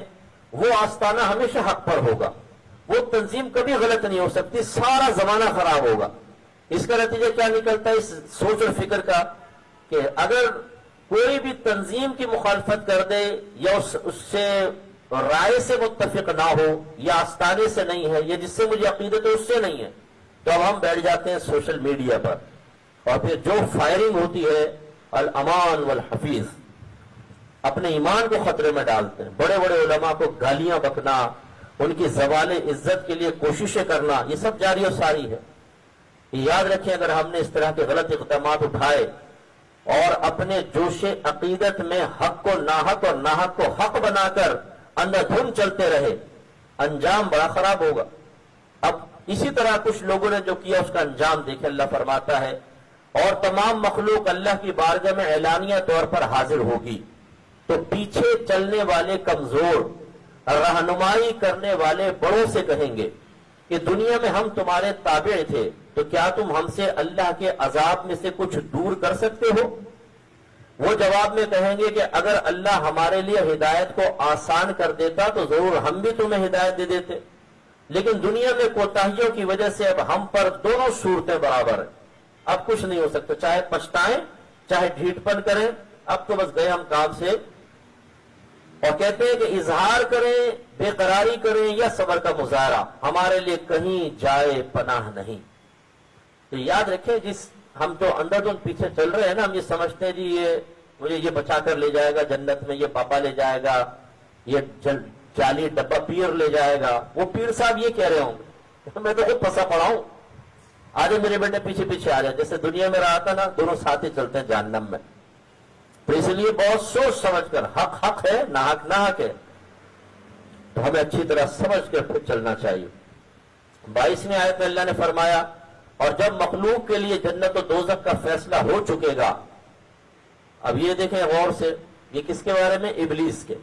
وہ آستانہ ہمیشہ حق پر ہوگا، وہ تنظیم کبھی غلط نہیں ہو سکتی، سارا زمانہ خراب ہوگا۔ اس کا نتیجہ کیا نکلتا ہے اس سوچ اور فکر کا کہ اگر کوئی بھی تنظیم کی مخالفت کر دے یا اس سے رائے سے متفق نہ ہو یا آستانے سے نہیں ہے یا جس سے مجھے عقیدت ہے اس سے نہیں ہے، تو اب ہم بیٹھ جاتے ہیں سوشل میڈیا پر، اور پھر جو فائرنگ ہوتی ہے الامان والحفیظ، اپنے ایمان کو خطرے میں ڈالتے ہیں۔ بڑے بڑے علماء کو گالیاں بکنا، ان کی زوال عزت کے لیے کوششیں کرنا، یہ سب جاری و ساری ہے۔ یاد رکھیں اگر ہم نے اس طرح کے غلط اقدامات اٹھائے اور اپنے جوش عقیدت میں حق کو ناحق اور ناحق کو حق بنا کر اندھا دھند چلتے رہے، انجام بڑا خراب ہوگا۔ اب اسی طرح کچھ لوگوں نے جو کیا اس کا انجام دیکھیں، اللہ فرماتا ہے اور تمام مخلوق اللہ کی بارگاہ میں اعلانیہ طور پر حاضر ہوگی تو پیچھے چلنے والے کمزور، رہنمائی کرنے والے بڑوں سے کہیں گے کہ دنیا میں ہم تمہارے تابع تھے تو کیا تم ہم سے اللہ کے عذاب میں سے کچھ دور کر سکتے ہو؟ وہ جواب میں کہیں گے کہ اگر اللہ ہمارے لیے ہدایت کو آسان کر دیتا تو ضرور ہم بھی تمہیں ہدایت دے دیتے، لیکن دنیا میں کوتاہیوں کی وجہ سے اب ہم پر دونوں صورتیں برابر ہیں، اب کچھ نہیں ہو سکتا، چاہے پچھتائیں چاہے ڈھیٹ پن کریں، اب تو بس گئے ہم کام سے۔ اور کہتے ہیں کہ اظہار کریں، بے قراری کریں یا صبر کا مظاہرہ، ہمارے لیے کہیں جائے پناہ نہیں۔ تو یاد رکھیں جس ہم تو اندر دھند پیچھے چل رہے ہیں نا، ہم یہ سمجھتے ہیں جی یہ مجھے یہ بچا کر لے جائے گا جنت میں، یہ پاپا لے جائے گا، یہ جعلی ڈبہ پیر لے جائے گا، وہ پیر صاحب یہ کہہ رہے ہوں گے، میں تو خود پھنسا پڑا ہوں، آجے میرے بیٹے پیچھے پیچھے آ جائے، جیسے دنیا میں رہا تھا نا، دونوں ساتھ ہی چلتے ہیں جہنم میں۔ تو اس لیے بہت سوچ سمجھ کر، حق حق ہے ناحق ناحق ہے، تو ہمیں اچھی طرح سمجھ کر پھر چلنا چاہیے۔ 22ویں آیت میں اللہ نے فرمایا اور جب مخلوق کے لیے جنت و دوزخ کا فیصلہ ہو چکے گا، اب یہ دیکھیں غور سے، یہ کس کے بارے میں؟ ابلیس کے.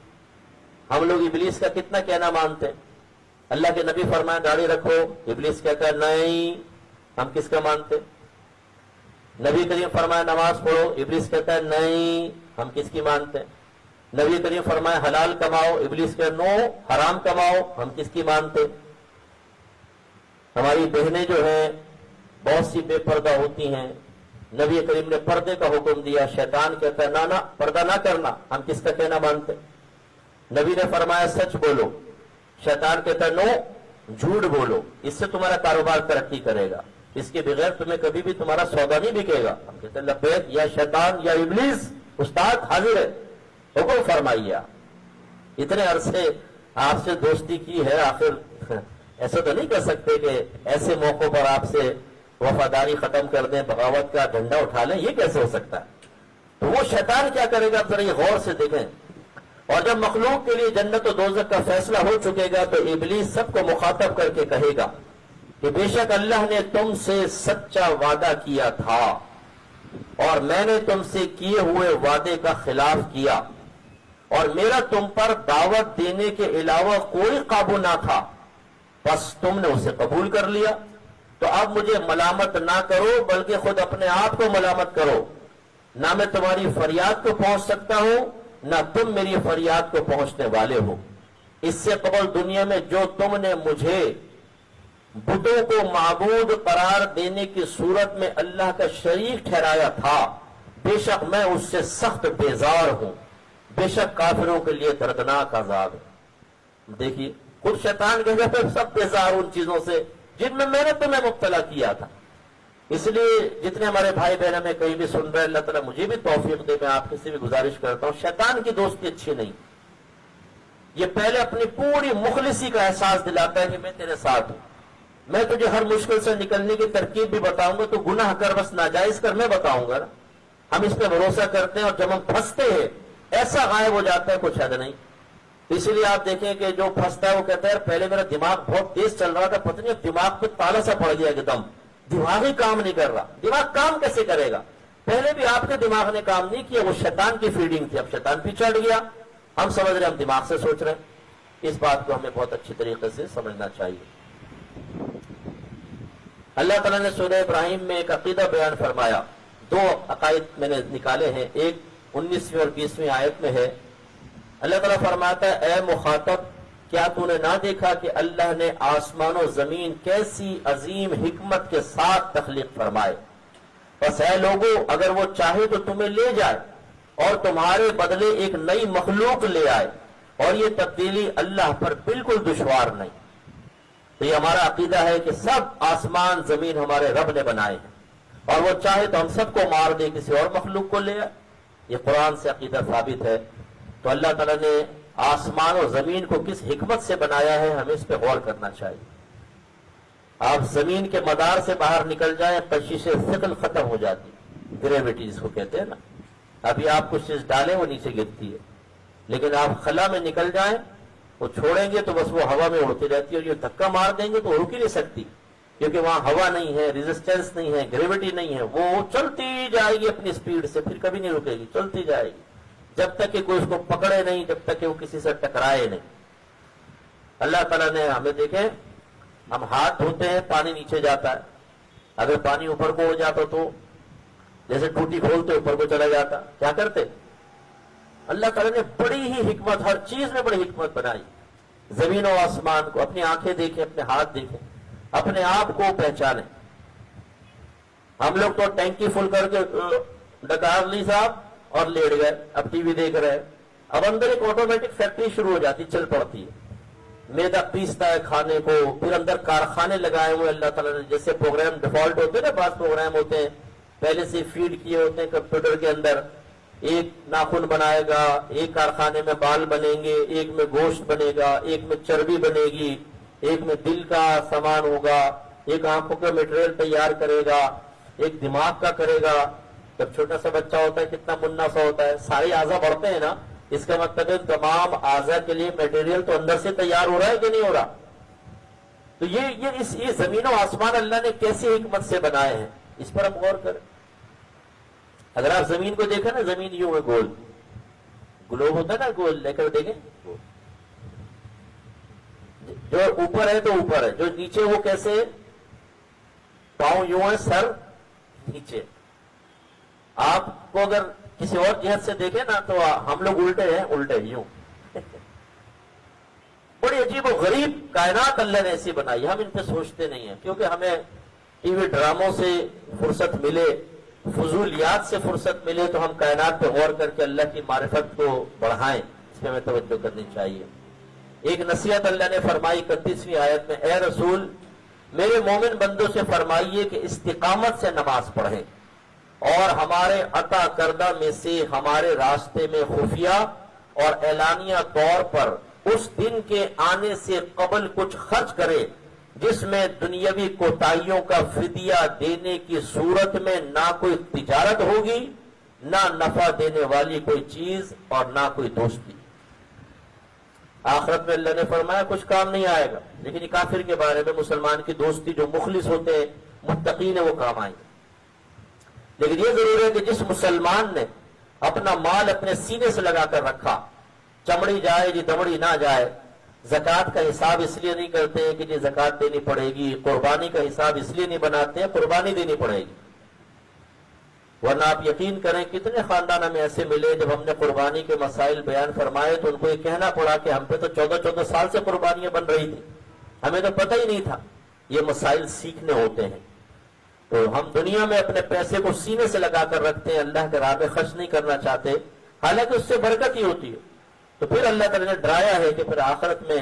ہم لوگ ابلیس کا کتنا کہنا مانتے ہیں. اللہ کے نبی فرمایا گاڑی رکھو، ابلیس کہتا ہے نہیں. ہم کس کا مانتے؟ نبی کریم فرمایا نماز پڑھو، ابلیس کہتا ہے نہیں. ہم کس کی مانتے ہیں؟ نبی کریم فرمایا حلال کماؤ، ابلیس کہتا ہے نو حرام کماؤ. ہم کس کی مانتے؟ ہماری بہنیں جو ہیں بہت سی بے پردہ ہوتی ہیں، نبی کریم نے پردے کا حکم دیا، شیطان کہتا ہے نہ پردہ نہ کرنا. ہم کس کا کہنا مانتے؟ نبی نے فرمایا سچ بولو، شیطان کہتا ہے نو جھوٹ بولو، اس سے تمہارا کاروبار ترقی کرے گا، اس کے بغیر تمہیں کبھی بھی تمہارا سودا نہیں بکے گا. ہم کہتے ہیں لبیک یا شیطان یا ابلیس، استاد حاضر ہے، حکم فرمائیے. اتنے عرصے آپ سے دوستی کی ہے، آخر ایسا تو نہیں کر سکتے کہ ایسے موقع پر آپ سے وفاداری ختم کر دیں، بغاوت کا ڈنڈا اٹھا لیں. یہ کیسے ہو سکتا ہے؟ تو وہ شیطان کیا کرے گا ذرا یہ غور سے دیکھیں. اور جب مخلوق کے لیے جنت و دوزخ کا فیصلہ ہو چکے گا تو ابلیس سب کو مخاطب کر کے کہے گا کہ بے شک اللہ نے تم سے سچا وعدہ کیا تھا اور میں نے تم سے کیے ہوئے وعدے کا خلاف کیا، اور میرا تم پر دعوت دینے کے علاوہ کوئی قابو نہ تھا، بس تم نے اسے قبول کر لیا. تو اب مجھے ملامت نہ کرو بلکہ خود اپنے آپ کو ملامت کرو. نہ میں تمہاری فریاد کو پہنچ سکتا ہوں، نہ تم میری فریاد کو پہنچنے والے ہو. اس سے قبل دنیا میں جو تم نے مجھے بتوں کو معبود قرار دینے کی صورت میں اللہ کا شریک ٹھہرایا تھا، بے شک میں اس سے سخت بیزار ہوں. بے شک کافروں کے لیے دردناک عذاب ہے. دیکھیے خود شیطان کہے گا سب بیزار ان چیزوں سے جن میں نے تمہیں مبتلا کیا تھا. اس لیے جتنے ہمارے بھائی بہن ہمیں کہیں بھی سن رہے ہیں، اللہ تعالیٰ مجھے بھی توفیق دے. میں آپ سے بھی گزارش کرتا ہوں، شیطان کی دوستی اچھی نہیں. یہ پہلے اپنی پوری مخلصی کا احساس دلاتا ہے کہ میں تیرے ساتھ ہوں، میں تجھے ہر مشکل سے نکلنے کی ترکیب بھی بتاؤں گا، تو گناہ کر بس ناجائز کر میں بتاؤں گا. ہم اس پہ بھروسہ کرتے ہیں اور جب ہم پھنستے ہیں ایسا غائب ہو جاتا ہے کچھ حد نہیں. اس لیے آپ دیکھیں کہ جو پھنستا ہے وہ کہتا ہے پہلے میرا دماغ بہت تیز چل رہا تھا، پتہ نہیں دماغ پہ تالا سا پڑ گیا ایک دم، دماغ ہی کام نہیں کر رہا. دماغ کام کیسے کرے گا؟ پہلے بھی آپ کے دماغ نے کام نہیں کیا، وہ شیطان کی فیڈنگ تھی. اب شیطان پیچھے ہٹ گیا، ہم سمجھ رہے ہم دماغ سے سوچ رہے ہیں. اس بات کو ہمیں بہت اچھی طریقے سے سمجھنا چاہیے. اللہ تعالیٰ نے سورہ ابراہیم میں ایک عقیدہ بیان فرمایا. دو عقائد میں نے نکالے ہیں، ایک 19ویں اور 20ویں آیت میں ہے. اللہ تعالیٰ فرماتا ہے اے مخاطب کیا تو نے نہ دیکھا کہ اللہ نے آسمان و زمین کیسی عظیم حکمت کے ساتھ تخلیق فرمائے. بس اے لوگو اگر وہ چاہے تو تمہیں لے جائے اور تمہارے بدلے ایک نئی مخلوق لے آئے، اور یہ تبدیلی اللہ پر بالکل دشوار نہیں. تو یہ ہمارا عقیدہ ہے کہ سب آسمان زمین ہمارے رب نے بنائے ہیں، اور وہ چاہے تو ہم سب کو مار دے کسی اور مخلوق کو لے آئے. یہ قرآن سے عقیدہ ثابت ہے. تو اللہ تعالیٰ نے آسمان و زمین کو کس حکمت سے بنایا ہے ہمیں اس پہ غور کرنا چاہیے. آپ زمین کے مدار سے باہر نکل جائیں کشش ثقل ختم ہو جاتی، گریویٹی جس کو کہتے ہیں نا. ابھی آپ کچھ چیز ڈالیں وہ نیچے گرتی ہے، لیکن آپ خلا میں نکل جائیں وہ چھوڑیں گے تو بس وہ ہوا میں اڑتی رہتی ہے، اور یہ دھکا مار دیں گے تو رک ہی نہیں سکتی، کیونکہ وہاں ہوا نہیں ہے، ریزسٹنس نہیں ہے، گریویٹی نہیں ہے. وہ چلتی جائے گی اپنی سپیڈ سے، پھر کبھی نہیں رکے گی، چلتی جائے گی جب تک کہ کوئی اس کو پکڑے نہیں، جب تک کہ وہ کسی سے ٹکرائے نہیں. اللہ تعالیٰ نے ہمیں دیکھیں ہم ہاتھ دھوتے ہیں پانی نیچے جاتا ہے، اگر پانی اوپر کو ہو جاتا تو جیسے ٹوٹی کھولتے اوپر کو چلا جاتا، کیا کرتے؟ اللہ تعالیٰ نے بڑی ہی حکمت، ہر چیز میں بڑی حکمت بنائی. زمین و آسمان کو اپنی آنکھیں دیکھیں، اپنے ہاتھ دیکھیں، اپنے آپ کو پہچانیں. ہم لوگ تو ٹینکی فل کر کے ڈکار لی صاحب اور لیٹ گئے، اب ٹی وی دیکھ رہے ہیں. اب اندر ایک آٹومیٹک فیکٹری شروع ہو جاتی، چل پڑتی ہے، میدا پیستا ہے کھانے کو، پھر اندر کارخانے لگائے ہوئے اللہ تعالیٰ نے. جیسے پروگرام ڈیفالٹ ہوتے ہیں نا، بعض پروگرام ہوتے ہیں پہلے سے فیڈ کیے ہوتے ہیں کمپیوٹر کے اندر. ایک ناخن بنائے گا، ایک کارخانے میں بال بنیں گے، ایک میں گوشت بنے گا، ایک میں چربی بنے گی، ایک میں دل کا سامان ہوگا، ایک آنکھوں کا میٹیریل تیار کرے گا، ایک دماغ کا کرے گا. جب چھوٹا سا بچہ ہوتا ہے کتنا منا سا ہوتا ہے، سارے اعضا بڑھتے ہیں نا، اس کا مطلب ہے تمام اعضا کے لیے میٹیریل تو اندر سے تیار ہو رہا ہے کہ نہیں ہو رہا. تو یہ زمین و آسمان اللہ نے کیسی حکمت سے بنائے ہیں، اس پر ہم غور کریں. اگر آپ زمین کو دیکھیں نا، زمین یوں ہے گول، گلوب ہوتا ہے نا گول لے کر دیکھیں، جو اوپر ہے تو اوپر ہے، جو نیچے وہ کیسے، پاؤں یوں ہے، سر نیچے. آپ کو اگر کسی اور جہت سے دیکھیں نا تو ہم لوگ الٹے ہیں، الٹے یوں. بڑی عجیب و غریب کائنات اللہ نے ایسی بنائی، ہم ان پہ سوچتے نہیں ہیں، کیونکہ ہمیں ٹی وی ڈراموں سے فرصت ملے، فضولیات سے فرصت ملے تو ہم کائنات پہ غور کر کے اللہ کی معرفت کو بڑھائیں، اس پہ ہمیں توجہ کرنی چاہیے. ایک نصیحت اللہ نے فرمائی 31ویں آیت میں، اے رسول میرے مومن بندوں سے فرمائیے کہ استقامت سے نماز پڑھیں اور ہمارے عطا کردہ میں سے ہمارے راستے میں خفیہ اور اعلانیہ طور پر اس دن کے آنے سے قبل کچھ خرچ کرے جس میں دنیاوی کوتاہیوں کا فدیہ دینے کی صورت میں نہ کوئی تجارت ہوگی، نہ نفع دینے والی کوئی چیز اور نہ کوئی دوستی. آخرت میں اللہ نے فرمایا کچھ کام نہیں آئے گا، لیکن یہ کافر کے بارے میں مسلمان کی دوستی جو مخلص ہوتے ہیں، متقین ہیں، وہ کام آئیں گے. لیکن یہ ضرور ہے کہ جس مسلمان نے اپنا مال اپنے سینے سے لگا کر رکھا، چمڑی جائے جی دمڑی نہ جائے، زکوٰۃ کا حساب اس لیے نہیں کرتے کہ جی زکوٰۃ دینی پڑے گی، قربانی کا حساب اس لیے نہیں بناتے ہیں قربانی دینی پڑے گی. ورنہ آپ یقین کریں کتنے خاندان ہمیں ایسے ملے جب ہم نے قربانی کے مسائل بیان فرمائے تو ان کو یہ کہنا پڑا کہ ہم پہ تو 14 سال سے قربانیاں بن رہی تھی، ہمیں تو پتہ ہی نہیں تھا. یہ مسائل سیکھنے ہوتے ہیں. تو ہم دنیا میں اپنے پیسے کو سینے سے لگا کر رکھتے ہیں، اللہ کے راہ میں خرچ نہیں کرنا چاہتے، حالانکہ اس سے برکت ہی ہوتی ہے. تو پھر اللہ تعالیٰ نے ڈرایا ہے کہ پھر آخرت میں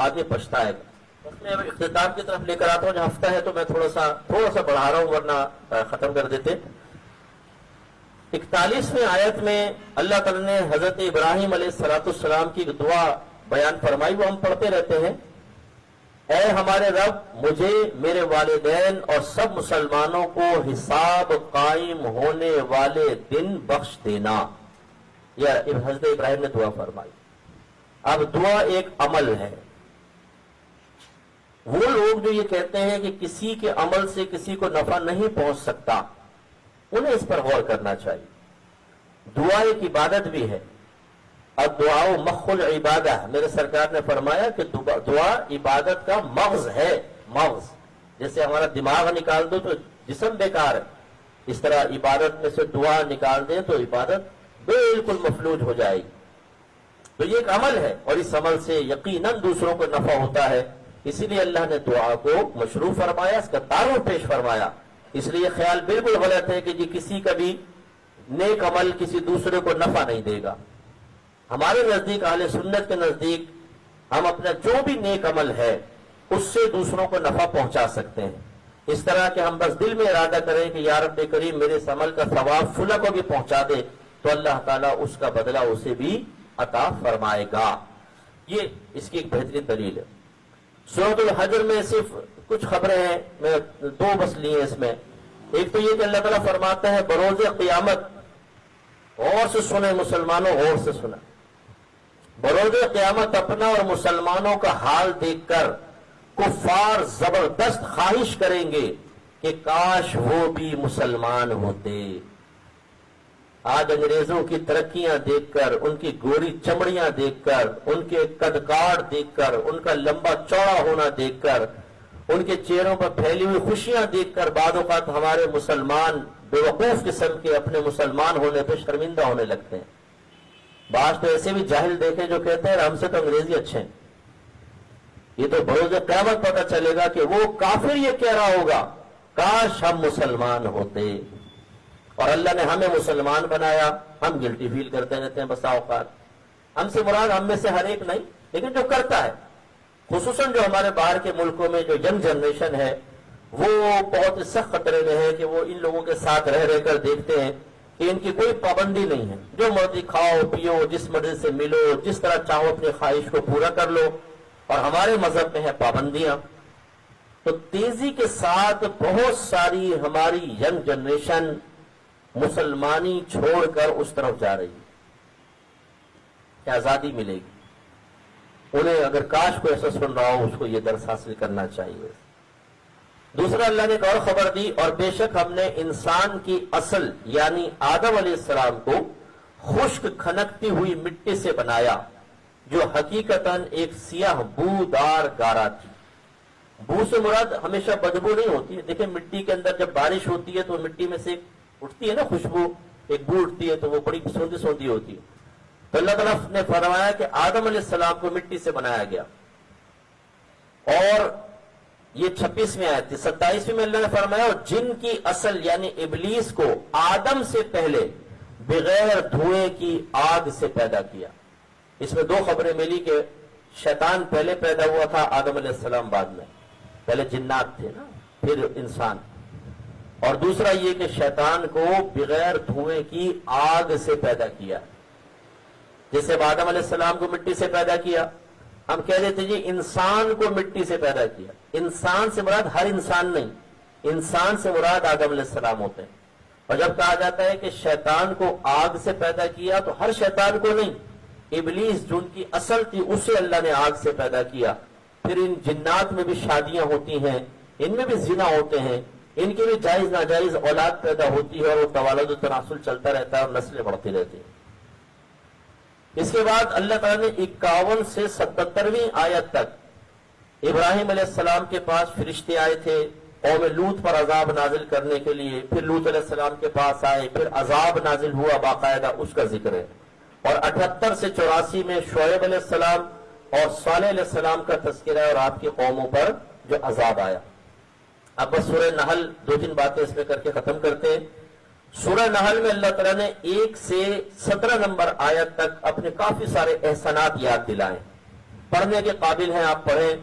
آگے پچھتائے گا. بس میں اختتام کی طرف لے کر آتا ہوں، جو ہفتہ ہے تو میں تھوڑا سا بڑھا رہا ہوں ورنہ ختم کر دیتے. 41ویں آیت میں اللہ تعالیٰ نے حضرت ابراہیم علیہ السلام کی ایک دعا بیان فرمائی، وہ ہم پڑھتے رہتے ہیں. اے ہمارے رب مجھے، میرے والدین اور سب مسلمانوں کو حساب قائم ہونے والے دن بخش دینا. یہ حضرت ابراہیم نے دعا فرمائی. اب دعا ایک عمل ہے. وہ لوگ جو یہ کہتے ہیں کہ کسی کے عمل سے کسی کو نفع نہیں پہنچ سکتا، انہیں اس پر غور کرنا چاہیے. دعا ایک عبادت بھی ہے. اب دعا مخ العبادہ، میرے سرکار نے فرمایا کہ دعا عبادت کا مغز ہے. مغز جیسے ہمارا دماغ نکال دو تو جسم بیکار ہے، اس طرح عبادت میں سے دعا نکال دیں تو عبادت بالکل مفلوج ہو جائے گی. تو یہ ایک عمل ہے اور اس عمل سے یقیناً دوسروں کو نفع ہوتا ہے. اسی لیے اللہ نے دعا کو مشروع فرمایا، اس کا تعارف پیش فرمایا. اس لیے خیال بالکل غلط ہے کہ جی کسی کا بھی نیک عمل کسی دوسرے کو نفع نہیں دے گا. ہمارے نزدیک، اہل سنت کے نزدیک، ہم اپنا جو بھی نیک عمل ہے اس سے دوسروں کو نفع پہنچا سکتے ہیں. اس طرح کہ ہم بس دل میں ارادہ کریں کہ یا رب کریم میرے اس عمل کا ثواب فلاں کو بھی پہنچا دے، تو اللہ تعالیٰ اس کا بدلہ اسے بھی عطا فرمائے گا. یہ اس کی ایک بہترین دلیل ہے. سورۃ الحجر میں صرف کچھ خبریں ہیں، میں دو بس لی ہیں اس میں. ایک تو یہ کہ اللہ تعالیٰ فرماتا ہے بروز قیامت، غور سے سنیں مسلمانوں، غور سے سنیں، بروز قیامت اپنا اور مسلمانوں کا حال دیکھ کر کفار زبردست خواہش کریں گے کہ کاش وہ بھی مسلمان ہوتے. آج انگریزوں کی ترقیاں دیکھ کر، ان کی گوری چمڑیاں دیکھ کر، ان کے قد کاٹ دیکھ کر، ان کا لمبا چوڑا ہونا دیکھ کر، ان کے چہروں پر پھیلی ہوئی خوشیاں دیکھ کر بعض اوقات ہمارے مسلمان بیوقوف قسم کے اپنے مسلمان ہونے پہ شرمندہ ہونے لگتے ہیں. بعض تو ایسے بھی جاہل دیکھے جو کہتے ہیں ہم سے تو انگریزی اچھے ہیں. یہ تو بروز قیامت پتہ چلے گا کہ وہ کافر یہ کہہ رہا ہوگا کاش ہم مسلمان ہوتے. اور اللہ نے ہمیں مسلمان بنایا، ہم گلٹی فیل کرتے رہتے ہیں بسا اوقات. ہم سے مراد ہم میں سے ہر ایک نہیں، لیکن جو کرتا ہے، خصوصاً جو ہمارے باہر کے ملکوں میں جو ینگ جنریشن ہے وہ بہت سخت خطرے میں ہے کہ وہ ان لوگوں کے ساتھ رہ کر دیکھتے ہیں کہ ان کی کوئی پابندی نہیں ہے، جو مرضی کھاؤ پیو، جس مرضی سے ملو، جس طرح چاہو اپنی خواہش کو پورا کر لو. اور ہمارے مذہب میں ہے پابندیاں. تو تیزی کے ساتھ بہت ساری ہماری ینگ جنریشن مسلمانی چھوڑ کر اس طرف جا رہی ہے کہ آزادی ملے گی. انہیں اگر کاش کو ایسا سن رہا ہو اس کو یہ درس حاصل کرنا چاہیے. دوسرا اللہ نے ایک اور خبر دی، اور بے شک ہم نے انسان کی اصل یعنی آدم علیہ السلام کو خشک کھنکتی ہوئی مٹی سے بنایا جو حقیقتاً ایک سیاہ بودار گارا تھی. بو سے مراد ہمیشہ بدبو نہیں ہوتی ہے. دیکھیں مٹی کے اندر جب بارش ہوتی ہے تو مٹی میں سے اٹھتی ہے نا خوشبو, ایک بو اٹھتی ہے تو وہ بڑی سوندھی سوندھی ہوتی ہے. تو اللہ تعالیٰ نے فرمایا کہ آدم علیہ السلام کو مٹی سے بنایا گیا. اور یہ 26ویں آیت تھی. 27ویں میں اللہ نے فرمایا اور جن کی اصل یعنی ابلیس کو آدم سے پہلے بغیر دھوئیں کی آگ سے پیدا کیا. اس میں دو خبریں ملی کہ شیطان پہلے پیدا ہوا تھا, آدم علیہ السلام بعد میں. پہلے جنات تھے نا, پھر انسان. اور دوسرا یہ کہ شیطان کو بغیر دھوئیں کی آگ سے پیدا کیا. جیسے آدم علیہ السلام کو مٹی سے پیدا کیا, ہم کہہ دیتے جی انسان کو مٹی سے پیدا کیا. انسان سے مراد ہر انسان نہیں, انسان سے مراد آدم علیہ السلام ہوتے ہیں. اور جب کہا جاتا ہے کہ شیطان کو آگ سے پیدا کیا تو ہر شیطان کو نہیں, ابلیس جو ان کی اصل تھی اسے اللہ نے آگ سے پیدا کیا. پھر ان جنات میں بھی شادیاں ہوتی ہیں, ان میں بھی زنا ہوتے ہیں, ان کی بھی جائز ناجائز اولاد پیدا ہوتی ہے اور وہ توالد و تناسل چلتا رہتا ہے اور نسلیں بڑھتی رہتی ہیں. اس کے بعد اللہ تعالیٰ نے 51 سے 77ویں آیت تک ابراہیم علیہ السلام کے پاس فرشتے آئے تھے قوم لوط پر عذاب نازل کرنے کے لیے. پھر لوط علیہ السلام کے پاس آئے, پھر عذاب نازل ہوا باقاعدہ, اس کا ذکر ہے. اور 78 سے 84 میں شعیب علیہ السلام اور صالح علیہ السلام کا تذکرہ ہے اور آپ کی قوموں پر جو عذاب آیا. اب بس سورہ نحل 2-3 باتیں اس میں کر کے ختم کرتے ہیں. سورہ نحل میں اللہ تعالیٰ نے 1 سے 17 نمبر آیت تک اپنے کافی سارے احسانات یاد دلائے. پڑھنے کے قابل ہیں, آپ پڑھیں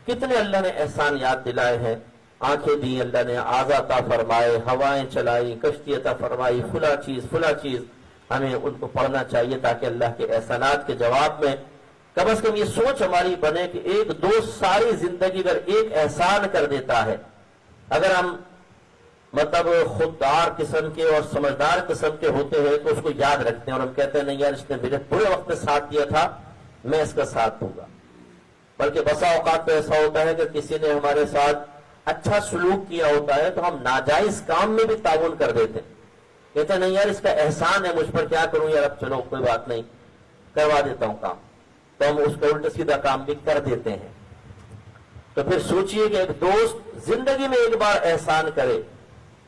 کتنے اللہ نے احسان یاد دلائے ہیں. آنکھیں دی اللہ نے, اعضاء عطا فرمائے, ہوائیں چلائی, کشتی عطا فرمائی, فلاں چیز. ہمیں ان کو پڑھنا چاہیے تاکہ اللہ کے احسانات کے جواب میں کم از کم یہ سوچ ہماری بنے کہ ایک دوست ساری زندگی اگر ایک احسان کر دیتا ہے, اگر ہم مطلب خوددار قسم کے اور سمجھدار قسم کے ہوتے ہیں تو اس کو یاد رکھتے ہیں اور ہم کہتے ہیں نہیں یار اس نے میرے برے وقت میں ساتھ دیا تھا, میں اس کا ساتھ دوں گا. بلکہ بسا اوقات تو ایسا ہوتا ہے کہ کسی نے ہمارے ساتھ اچھا سلوک کیا ہوتا ہے تو ہم ناجائز کام میں بھی تعاون کر دیتے ہیں, کہتے ہیں نہیں یار اس کا احسان ہے مجھ پر, کیا کروں یار, اب چلو کوئی بات نہیں کروا دیتا ہوں کام. تو ہم اس کا الٹا سیدھا کام بھی کر دیتے ہیں. تو پھر سوچئے کہ ایک دوست زندگی میں ایک بار احسان کرے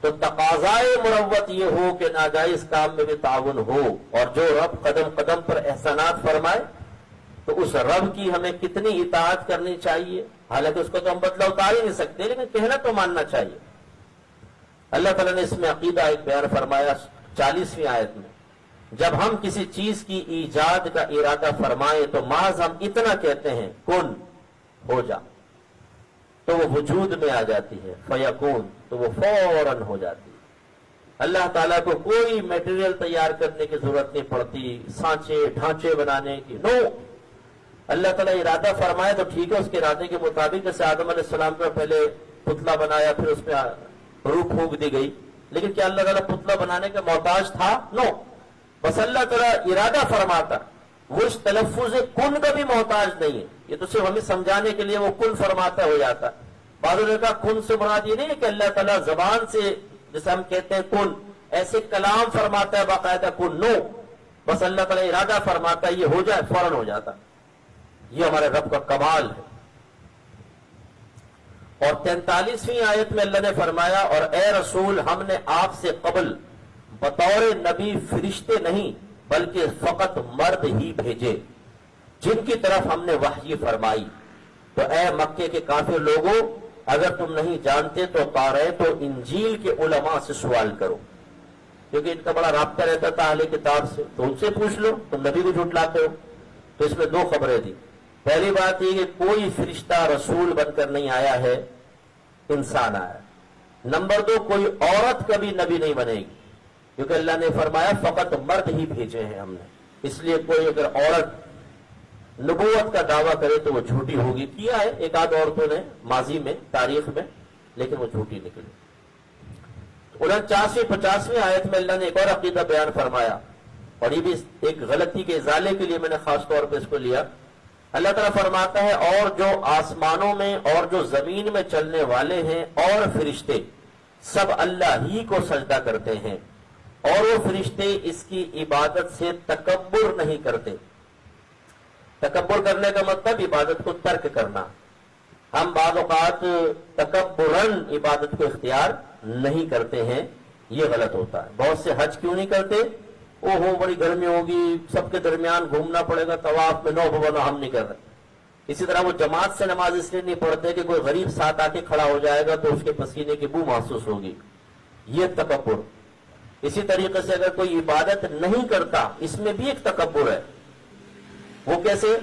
تو تقاضائے مروت یہ ہو کہ ناجائز کام میں بھی تعاون ہو. اور جو رب قدم قدم پر احسانات فرمائے تو اس رب کی ہمیں کتنی اطاعت کرنی چاہیے. حالانکہ اس کو تو ہم بدلا اتار ہی نہیں سکتے, لیکن کہنا تو ماننا چاہیے. اللہ تعالیٰ نے اس میں عقیدہ ایک بیان فرمایا 40ویں آیت میں, جب ہم کسی چیز کی ایجاد کا ارادہ فرمائیں تو محض ہم اتنا کہتے ہیں کن ہو جا, تو وہ وجود میں آ جاتی ہے. فیکون, تو وہ فوراً ہو جاتی ہے. اللہ تعالیٰ کو کوئی میٹیریل تیار کرنے کی ضرورت نہیں پڑتی, سانچے ڈھانچے بنانے کی. نو, اللہ تعالیٰ ارادہ فرمائے تو ٹھیک ہے, اس کے ارادے کے مطابق جیسے آدم علیہ السلام کا پہلے پتلا بنایا, پھر اس میں روح پھونک دی گئی. لیکن کیا اللہ تعالیٰ پتلا بنانے کا محتاج تھا؟ نو. بس اللہ تعالیٰ ارادہ فرماتا, وہ اس تلفظ کن کا بھی محتاج نہیں ہے. یہ تو صرف ہمیں سمجھانے کے لیے وہ کن فرماتا ہو جاتا. بعضوں نے کہا کن سے مراد یہ نہیں ہے کہ اللہ تعالیٰ زبان سے جیسے ہم کہتے ہیں کن, ایسے کلام فرماتا ہے باقاعدہ کن. نو, بس اللہ تعالیٰ ارادہ فرماتا ہے یہ ہو جائے, فوراً ہو جاتا. یہ ہمارے رب کا کمال ہے. اور 43ویں آیت میں اللہ نے فرمایا اور اے رسول ہم نے آپ سے قبل بطور نبی فرشتے نہیں بلکہ فقط مرد ہی بھیجے جن کی طرف ہم نے وحی فرمائی. تو اے مکے کے کافر لوگوں, اگر تم نہیں جانتے تو توریت و انجیل کے علماء سے سوال کرو, کیونکہ ان کا بڑا رابطہ رہتا تھا اہل کتاب سے, تو ان سے پوچھ لو, تم نبی کو جھٹلاتے ہو. تو اس میں 2 خبریں دی. پہلی بات یہ کہ کوئی فرشتہ رسول بن کر نہیں آیا ہے, انسان آیا. نمبر 2, کوئی عورت کبھی نبی نہیں بنے گی, کیونکہ اللہ نے فرمایا فقط مرد ہی بھیجے ہیں ہم نے. اس لیے کوئی اگر عورت نبوت کا دعویٰ کرے تو وہ جھوٹی ہوگی. کیا ہے ایک آدھ عورتوں نے ماضی میں, تاریخ میں, لیکن وہ جھوٹی نکلی. 49ویں 50ویں آیت میں اللہ نے ایک اور عقیدہ بیان فرمایا, اور یہ بھی ایک غلطی کے ازالے کے لیے میں نے خاص طور پہ اس کو لیا. اللہ تعالیٰ فرماتا ہے اور جو آسمانوں میں اور جو زمین میں چلنے والے ہیں اور فرشتے سب اللہ ہی کو سجدہ کرتے ہیں. اور وہ فرشتے اس کی عبادت سے تکبر نہیں کرتے. تکبر کرنے کا مطلب عبادت کو ترک کرنا. ہم بعض اوقات تکبرن عبادت کو اختیار نہیں کرتے ہیں, یہ غلط ہوتا ہے. بہت سے حج کیوں نہیں کرتے؟ او ہو بڑی گرمی ہوگی, سب کے درمیان گھومنا پڑے گا, طواف میں نو بنا ہم نہیں کر رہے. اسی طرح وہ جماعت سے نماز اس لیے نہیں پڑھتے کہ کوئی غریب ساتھ آ کے کھڑا ہو جائے گا تو اس کے پسینے کی بو محسوس ہوگی, یہ تکبر. اسی طریقے سے اگر کوئی عبادت نہیں کرتا, اس میں بھی ایک تکبر ہے. وہ کیسے؟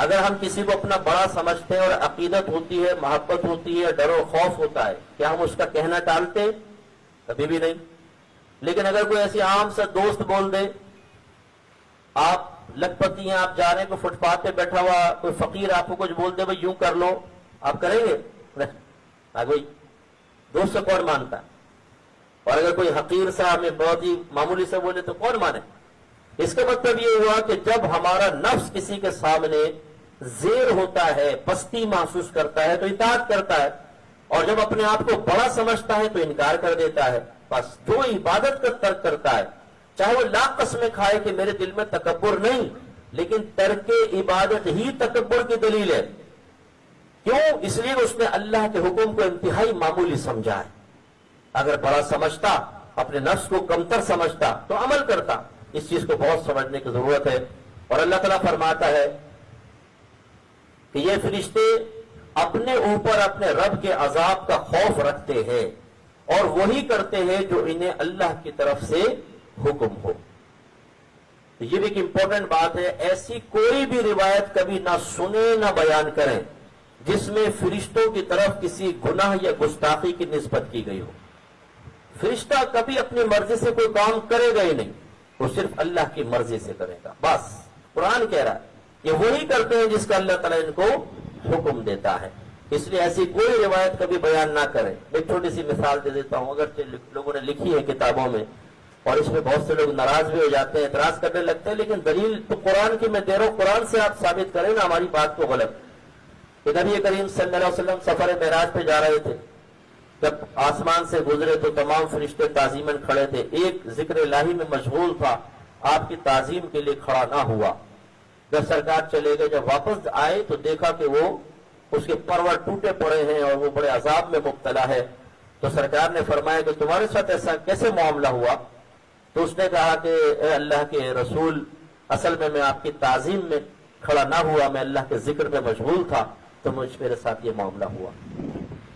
اگر ہم کسی کو اپنا بڑا سمجھتے ہیں اور عقیدت ہوتی ہے, محبت ہوتی ہے, ڈر و خوف ہوتا ہے, کیا ہم اس کا کہنا ٹالتے؟ کبھی بھی نہیں. لیکن اگر کوئی ایسی عام سا دوست بول دے, آپ لکھپتی ہیں, آپ جا رہے ہیں, کوئی فٹ پاتھ پہ بیٹھا ہوا کوئی فقیر آپ کو کچھ بول دے, بھائی یوں کر لو, آپ کریں گے؟ کوئی دوست سے کون مانتا؟ اور اگر کوئی حقیر سا ہمیں بہت ہی معمولی سے بولے تو کون مانے؟ اس کا مطلب یہ ہوا کہ جب ہمارا نفس کسی کے سامنے زیر ہوتا ہے, پستی محسوس کرتا ہے تو اطاعت کرتا ہے, اور جب اپنے آپ کو بڑا سمجھتا ہے تو انکار کر دیتا ہے. بس جو عبادت کا ترک کرتا ہے, چاہے وہ لاکھ قسمیں کھائے کہ میرے دل میں تکبر نہیں, لیکن ترک عبادت ہی تکبر کی دلیل ہے. کیوں؟ اس لیے اس نے اللہ کے حکم کو انتہائی معمولی سمجھا ہے. اگر بڑا سمجھتا, اپنے نفس کو کمتر سمجھتا تو عمل کرتا. اس چیز کو بہت سمجھنے کی ضرورت ہے. اور اللہ تعالیٰ فرماتا ہے کہ یہ فرشتے اپنے اوپر اپنے رب کے عذاب کا خوف رکھتے ہیں اور وہی کرتے ہیں جو انہیں اللہ کی طرف سے حکم ہو. تو یہ بھی ایک امپورٹنٹ بات ہے. ایسی کوئی بھی روایت کبھی نہ سنے نہ بیان کریں جس میں فرشتوں کی طرف کسی گناہ یا گستاخی کی نسبت کی گئی ہو. فرشتہ کبھی اپنی مرضی سے کوئی کام کرے گا ہی نہیں, وہ صرف اللہ کی مرضی سے کرے گا. بس قرآن کہہ رہا ہے کہ وہی کرتے ہیں جس کا اللہ تعالیٰ ان کو حکم دیتا ہے. اس لیے ایسی کوئی روایت کبھی بیان نہ کریں. ایک چھوٹی سی مثال دے دیتا ہوں, اگر لوگوں نے لکھی ہے کتابوں میں, اور اس میں بہت سے لوگ ناراض بھی ہو جاتے ہیں, اعتراض کرنے لگتے ہیں, لیکن دلیل تو قرآن کی میں دے رہا ہوں, قرآن سے آپ ثابت کریں نا ہماری بات کو غلط. کہ نبی کریم صلی اللہ علیہ وسلم سفر معراج پہ جا رہے تھے, جب آسمان سے گزرے تو تمام فرشتے تعظیماً کھڑے تھے. ایک ذکر الہی میں مشغول تھا, آپ کی تعظیم کے لیے کھڑا نہ ہوا. جب سرکار چلے گئے, جب واپس آئے تو دیکھا کہ وہ اس کے پرور ٹوٹے پڑے ہیں اور وہ بڑے عذاب میں مبتلا ہے. تو سرکار نے فرمایا کہ تمہارے ساتھ ایسا کیسے معاملہ ہوا؟ تو اس نے کہا کہ اے اللہ کے رسول, اصل میں آپ کی تعظیم میں کھڑا نہ ہوا, میں اللہ کے ذکر میں مشغول تھا, تو میرے ساتھ یہ معاملہ ہوا.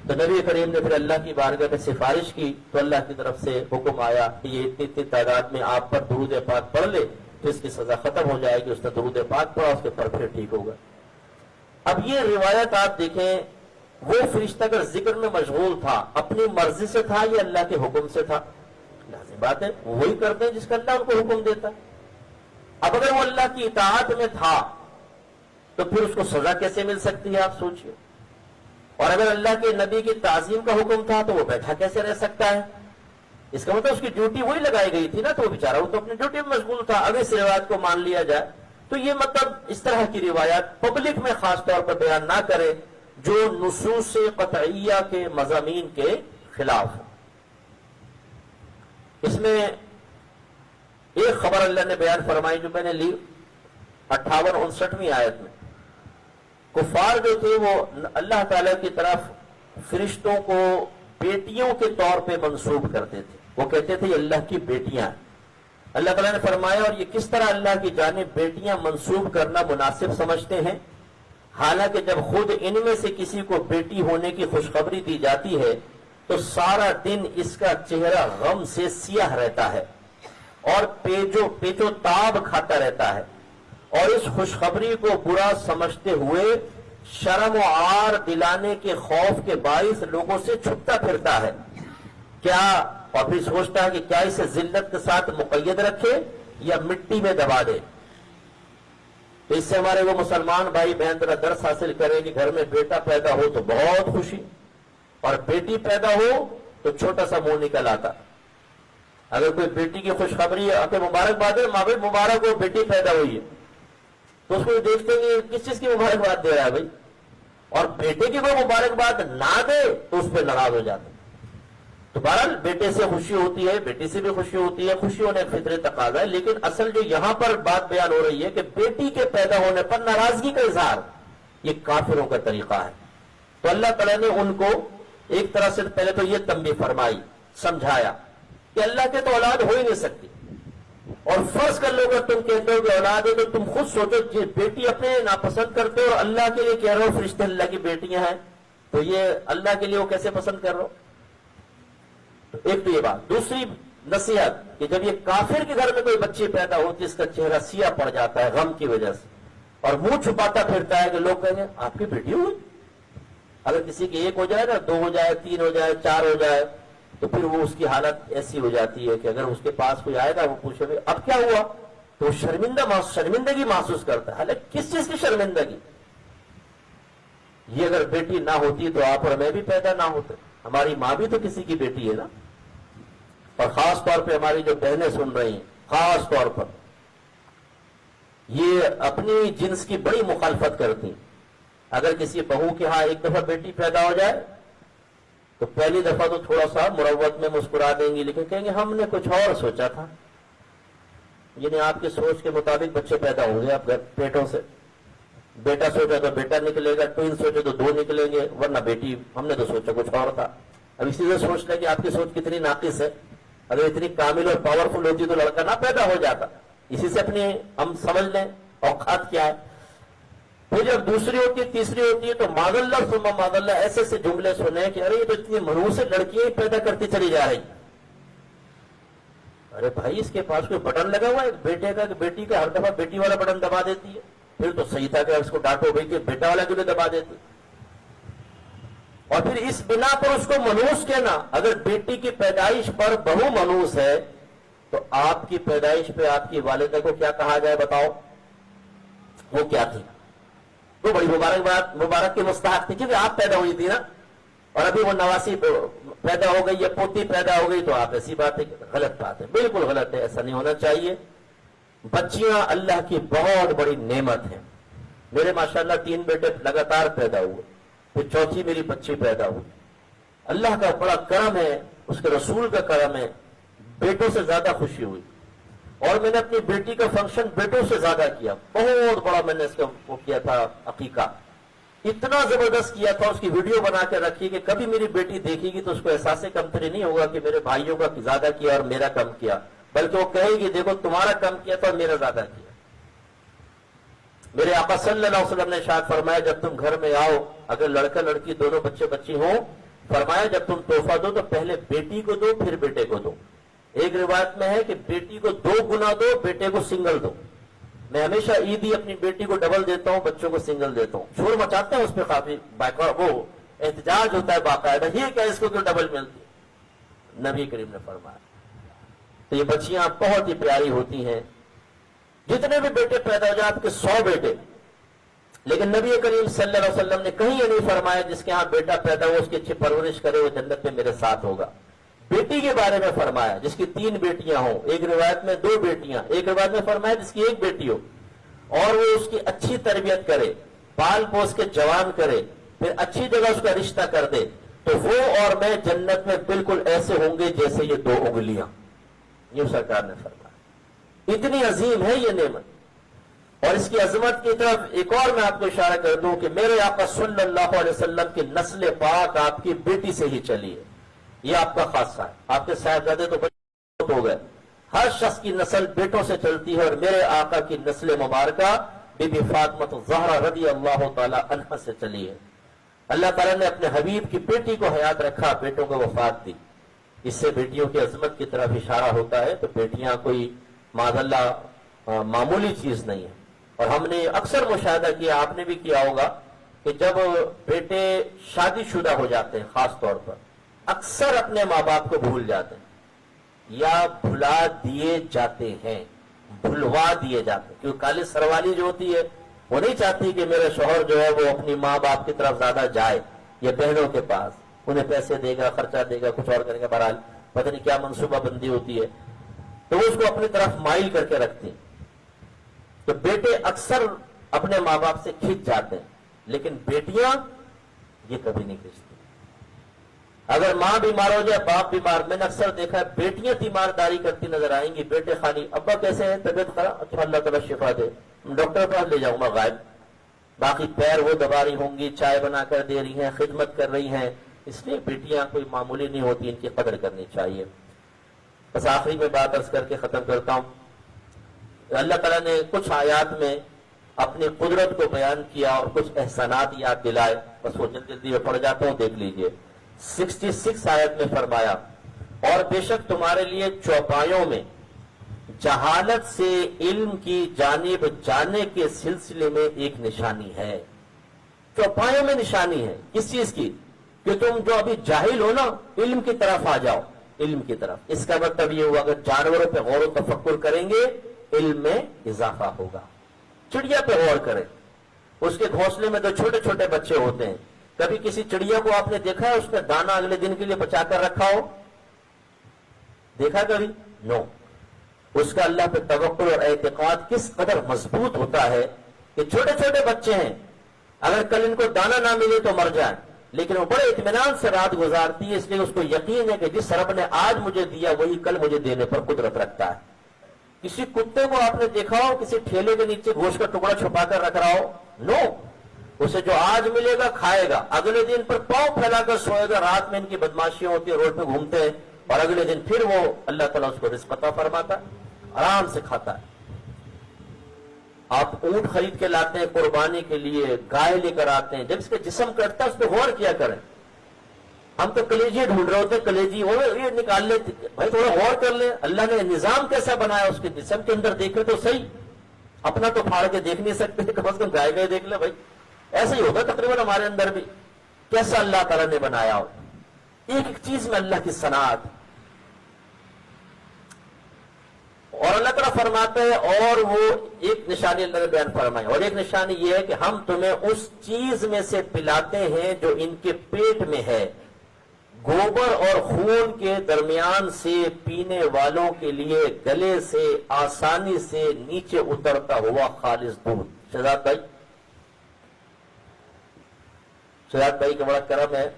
تو نبی کریم نے پھر اللہ کی بارگاہ میں سفارش کی, تو اللہ کی طرف سے حکم آیا کہ یہ اتنی تعداد میں آپ پر درود پاک پڑھ لے تو اس کی سزا ختم ہو جائے گی. اس نے درود پاک پڑھا, اس کے پر پھر ٹھیک ہوگا. اب یہ روایت آپ دیکھیں, وہ فرشتہ اگر ذکر میں مشغول تھا, اپنی مرضی سے تھا یا اللہ کے حکم سے تھا؟ لازم بات ہے وہی کرتے ہیں جس کا اللہ ان کو حکم دیتا ہے. اب اگر وہ اللہ کی اطاعت میں تھا تو پھر اس کو سزا کیسے مل سکتی ہے, آپ سوچئے. اور اگر اللہ کے نبی کی تعظیم کا حکم تھا تو وہ بیٹھا کیسے رہ سکتا ہے؟ اس کا مطلب اس کی ڈیوٹی وہی لگائی گئی تھی نا, تو وہ بیچارہ وہ تو اپنی ڈیوٹی میں مشغول تھا. اگر اس روایت کو مان لیا جائے تو یہ مطلب اس طرح کی روایات پبلک میں خاص طور پر بیان نہ کرے جو نصوص قطعیہ کے مضامین کے خلاف ہو. اس میں ایک خبر اللہ نے بیان فرمائی جو میں نے لی 58-59 آیت میں. کفار جو تھے وہ اللہ تعالیٰ کی طرف فرشتوں کو بیٹیوں کے طور پہ منسوب کرتے تھے. وہ کہتے تھے یہ اللہ کی بیٹیاں ہیں. اللہ تعالیٰ نے فرمایا, اور یہ کس طرح اللہ کی جانب بیٹیاں منسوب کرنا مناسب سمجھتے ہیں, حالانکہ جب خود ان میں سے کسی کو بیٹی ہونے کی خوشخبری دی جاتی ہے تو سارا دن اس کا چہرہ غم سے سیاہ رہتا ہے اور پیچو تاب کھاتا رہتا ہے, اور اس خوشخبری کو برا سمجھتے ہوئے شرم و عار دلانے کے خوف کے باعث لوگوں سے چھپتا پھرتا ہے. کیا اور پھر سوچتا ہے کہ کیا اسے ذلت کے ساتھ مقید رکھے یا مٹی میں دبا دے. تو اس سے ہمارے وہ مسلمان بھائی بہن ذرا درس حاصل کریں کہ گھر میں بیٹا پیدا ہو تو بہت خوشی, اور بیٹی پیدا ہو تو چھوٹا سا منہ نکل آتا. اگر کوئی بیٹی کی خوشخبری ہے, مبارکباد ہے, ماں باپ مبارک ہو بیٹی پیدا ہوئی ہے, تو اس کو دیکھتے ہیں کہ کس چیز کی مبارکباد دے رہا ہے بھائی, اور بیٹے کی کوئی مبارکباد نہ دے تو اس پہ ناراض ہو جاتا. تو بہرحال بیٹے سے خوشی ہوتی ہے، بیٹی سے بھی خوشی ہوتی ہے، خوشی ہونے کا فطری تقاضا ہے، لیکن اصل جو یہاں پر بات بیان ہو رہی ہے کہ بیٹی کے پیدا ہونے پر ناراضگی کا اظہار، یہ کافروں کا طریقہ ہے۔ تو اللہ تعالیٰ نے ان کو ایک طرح سے پہلے تو یہ تنبیہ فرمائی، سمجھایا کہ اللہ کے تو اولاد ہو ہی نہیں سکتی، اور فرض کر لو اگر تم کہتے ہو کہ اولاد ہے تو تم خود سوچو کہ بیٹی اپنے ناپسند کرتے ہو اور اللہ کے لیے کہہ رہے ہو فرشتے اللہ کی بیٹیاں ہیں، تو یہ اللہ کے لیے وہ کیسے پسند کر رہے ہو؟ تو ایک تو یہ بات۔ دوسری نصیحت کہ جب یہ کافر کے گھر میں کوئی بچی پیدا ہوتی ہے، اس کا چہرہ سیاہ پڑ جاتا ہے غم کی وجہ سے، اور منہ چھپاتا پھرتا ہے کہ لوگ کہیں گے آپ کی بیٹی ہوئی۔ اگر کسی کی ایک ہو جائے نا، 2 ہو جائے، 3 ہو جائے، 4 ہو جائے، تو پھر وہ اس کی حالت ایسی ہو جاتی ہے کہ اگر اس کے پاس کوئی آئے گا وہ پوچھے گا اب کیا ہوا، تو وہ شرمندگی محسوس کرتا ہے۔ حالانکہ کس چیز کی شرمندگی؟ یہ اگر بیٹی نہ ہوتی تو آپ اور میں بھی پیدا نہ ہوتے، ہماری ماں بھی تو کسی کی بیٹی ہے نا۔ اور خاص طور پہ ہماری جو بہنیں سن رہی ہیں، خاص طور پر یہ اپنی جنس کی بڑی مخالفت کرتی ہیں۔ اگر کسی بہو کے ہاں ایک دفعہ بیٹی پیدا ہو جائے تو پہلی دفعہ تو تھوڑا سا مروت میں مسکرا دیں گی، لیکن کہیں گے ہم نے کچھ اور سوچا تھا، یعنی آپ کی سوچ کے مطابق بچے پیدا ہوں گے آپ گھر پیٹوں سے۔ بیٹا سوچا تو بیٹا نکلے گا، ٹوئن سوچے تو 2 نکلیں گے، ورنہ بیٹی ہم نے تو سوچا کچھ اور تھا۔ اب اسی سے سوچ لیں کہ آپ کی سوچ کتنی ناقص ہے، اگر اتنی کامل اور پاورفل ہوتی تو لڑکا نہ پیدا ہو جاتا۔ اسی سے اپنی ہم سمجھ لیں اوقات کیا ہے۔ پھر جب دوسری ہوتی ہے، تیسری ہوتی ہے، تو معاذ اللہ ثم معاذ اللہ ایسے سے جملے سنے کہ ارے یہ تو اتنی منحوس لڑکیاں ہی پیدا کرتی چلی جا رہی۔ ارے بھائی اس کے پاس کوئی بٹن لگا ہوا ہے بیٹے کا کہ بیٹی کا، ہر دفعہ بیٹی والا بٹن دبا دیتی ہے؟ پھر تو صحیح تھا کہ اس کو ڈانٹو بھائی کہ بیٹا والا کیوں دبا دیتی؟ اور پھر اس بنا پر اس کو منحوس کہنا۔ اگر بیٹی کی پیدائش پر بہو منحوس ہے تو آپ کی پیدائش پہ آپ کی والدہ کو کیا کہا جائے بتاؤ؟ وہ کیا تھی؟ وہ بڑی مبارک کی مستحق تھی کیونکہ آپ پیدا ہوئی تھی نا، اور ابھی وہ نواسی پیدا ہو گئی یا پوتی پیدا ہو گئی تو آپ ایسی بات ہے، غلط بات ہے، بالکل غلط ہے، ایسا نہیں ہونا چاہیے۔ بچیاں اللہ کی بہت بڑی نعمت ہیں۔ میرے ماشاءاللہ 3 بیٹے لگاتار پیدا ہوئے، پھر چوتھی میری بچی پیدا ہوئی۔ اللہ کا بڑا کرم ہے، اس کے رسول کا کرم ہے، بیٹوں سے زیادہ خوشی ہوئی۔ اور میں نے اپنی بیٹی کا فنکشن بیٹوں سے زیادہ کیا، بہت بڑا میں نے اس کا وہ کیا تھا عقیقہ، اتنا زبردست کیا تھا، اس کی ویڈیو بنا کے رکھی کہ کبھی میری بیٹی دیکھے گی تو اس کو احساس کمتری نہیں ہوگا کہ میرے بھائیوں کا زیادہ کیا اور میرا کم کیا، بلکہ وہ کہے گی دیکھو تمہارا کم کیا تھا اور میرا زیادہ کیا۔ میرے آقا صلی اللہ علیہ وسلم نے ارشاد فرمایا جب تم گھر میں آؤ، اگر لڑکا لڑکی دونوں بچے بچی ہوں، فرمایا جب تم تحفہ دو تو پہلے بیٹی کو دو پھر بیٹے کو دو۔ ایک روایت میں ہے کہ بیٹی کو 2 گنا دو، بیٹے کو سنگل دو۔ میں ہمیشہ عیدی اپنی بیٹی کو ڈبل دیتا ہوں، بچوں کو سنگل دیتا ہوں۔ شور مچاتے ہیں اس پہ کافی، وہ احتجاج ہوتا ہے باقاعدہ، یہ کہ اس کو کیوں ڈبل ملتی ہے؟ نبی کریم نے فرمایا۔ تو یہ بچیاں بہت ہی پیاری ہوتی ہیں، جتنے بھی بیٹے پیدا ہو جائیں آپ کے 100 بیٹے، لیکن نبی کریم صلی اللہ علیہ وسلم نے کہیں یہ نہیں فرمایا جس کے ہاں بیٹا پیدا ہو اس کی اچھی پرورش کرے وہ جنت میں میرے ساتھ ہوگا۔ بیٹی کے بارے میں فرمایا جس کی 3 بیٹیاں ہوں، ایک روایت میں 2 بیٹیاں، ایک روایت میں فرمایا جس کی 1 بیٹی ہو، اور وہ اس کی اچھی تربیت کرے، پال پوس کے جوان کرے، پھر اچھی جگہ اس کا رشتہ کر دے، تو وہ اور میں جنت میں بالکل ایسے ہوں گے جیسے یہ 2 انگلیاں۔ یہ سرکار نے فرمایا۔ اتنی عظیم ہے یہ نعمت، اور اس کی عظمت کی طرف ایک اور میں آپ کو اشارہ کر دوں کہ میرے آقا صلی اللہ علیہ وسلم کی نسل پاک آپ کی بیٹی سے ہی چلی ہے، یہ آپ کا خاصہ ہے۔ آپ کے صاحبزادے تو بہت ہو گئے، ہر شخص کی نسل بیٹوں سے چلتی ہے، اور میرے آقا کی نسل مبارکہ بی بی فاطمہ الزہرا رضی اللہ تعالی عنہا سے چلی ہے۔ اللہ تعالیٰ نے اپنے حبیب کی بیٹی کو حیات رکھا، بیٹوں کو وفات دی، اس سے بیٹیوں کی عظمت کی طرف اشارہ ہوتا ہے۔ تو بیٹیاں کوئی معاذ اللہ معمولی چیز نہیں ہے، اور ہم نے اکثر مشاہدہ کیا، آپ نے بھی کیا ہوگا کہ جب بیٹے شادی شدہ ہو جاتے ہیں خاص طور پر اکثر اپنے ماں باپ کو بھول جاتے ہیں یا بھلا دیے جاتے ہیں، بھلوا دیے جاتے ہیں، کیونکہ کالی سروالی جو ہوتی ہے وہ نہیں چاہتی کہ میرا شوہر جو ہے وہ اپنی ماں باپ کی طرف زیادہ جائے یا بہنوں کے پاس، انہیں پیسے دے گا، خرچہ دے گا، کچھ اور کرے گا، بہرحال پتہ نہیں کیا منصوبہ بندی ہوتی ہے، تو وہ اس کو اپنی طرف مائل کر کے رکھتی ہیں۔ تو بیٹے اکثر اپنے ماں باپ سے کھنچ جاتے ہیں، لیکن بیٹیاں یہ کبھی نہیں کھنچتی۔ اگر ماں بیمار ہو جائے، باپ بیمار، میں نے اکثر دیکھا ہے بیٹیاں تیمارداری کرتی نظر آئیں گی، بیٹے خالی ابا کیسے ہیں، طبیعت خراب، اچھا اللہ تعالیٰ شفا دے، ڈاکٹر کے پاس لے جاؤں گا غائب، باقی پیر وہ دبا رہی ہوں گی، چائے بنا کر دے رہی ہیں، خدمت کر رہی ہیں. اس لیے بیٹیاں کوئی معمولی نہیں ہوتی، ان کی قدر کرنی چاہیے. بس آخری میں بات عرض کر کے ختم کرتا ہوں. اللہ تعالیٰ نے کچھ آیات میں اپنی قدرت کو بیان کیا اور کچھ احسانات یاد دلائے، بس وہ جلدی جلدی میں پڑھ جاتا ہوں، دیکھ لیجئے. 66 آیت میں فرمایا، اور بے شک تمہارے لیے چوپایوں میں جہالت سے علم کی جانب جانے کے سلسلے میں ایک نشانی ہے. چوپایوں میں نشانی ہے کس چیز کی؟ کہ تم جو ابھی جاہل ہو نا، علم کی طرف آ جاؤ، علم کی طرف. اس کا مطلب یہ ہوا کہ جانوروں پہ غور و تفکر کریں گے علم میں اضافہ ہوگا. چڑیا پہ غور کریں، اس کے گھونسلے میں جو چھوٹے چھوٹے بچے ہوتے ہیں، کبھی کسی چڑیا کو آپ نے دیکھا ہے اس نے دانا اگلے دن کے لیے بچا کر رکھا ہو؟ دیکھا کبھی؟ نو. اس کا اللہ پہ توکل اور اعتقاد کس قدر مضبوط ہوتا ہے کہ چھوٹے چھوٹے بچے ہیں، اگر کل ان کو دانا نہ ملے تو مر جائیں، لیکن وہ بڑے اطمینان سے رات گزارتی ہے، اس لیے اس کو یقین ہے کہ جس رب نے آج مجھے دیا وہی کل مجھے دینے پر قدرت رکھتا ہے. کسی کتے کو آپ نے دیکھا ہو کسی ٹھیلے کے نیچے گوشت کا ٹکڑا چھپا کر رکھ رہا ہو؟ نو. اسے جو آج ملے گا کھائے گا، اگلے دن پر پاؤں پھیلا کر سوئے گا. رات میں ان کی بدماشیاں ہوتی ہیں، روڈ پہ گھومتے ہیں، اور اگلے دن پھر وہ اللہ تعالیٰ اس کو رزق عطا فرماتا ہے، آرام سے کھاتا ہے. آپ اونٹ خرید کے لاتے ہیں قربانی کے لیے، گائے لے کر آتے ہیں، جب اس کا جسم کٹتا ہے اس پہ غور کیا کریں. ہم تو کلیجی ڈھونڈ رہے ہوتے ہیں، کلیجی یہ نکال لیتے. بھائی تھوڑا غور کر لیں، اللہ نے نظام کیسا بنایا اس کے جسم کے اندر، دیکھے تو صحیح. اپنا تو پھاڑ کے دیکھ نہیں سکتے، کم از کم گائے گائے دیکھ لیں. بھائی ایسا ہی ہوگا تقریباً ہمارے اندر بھی، کیسا اللہ تعالیٰ نے بنایا ہو. ایک ایک چیز میں اللہ کی صنعت. اور اللہ تعالیٰ فرماتا ہے، اور وہ ایک نشانی اللہ نے بیان فرمائی، اور ایک نشانی یہ ہے کہ ہم تمہیں اس چیز میں سے پلاتے ہیں جو ان کے پیٹ میں ہے، گوبر اور خون کے درمیان سے پینے والوں کے لیے گلے سے آسانی سے نیچے اترتا ہوا خالص دودھ. شہزاد بھائی کا بڑا کرم ہے،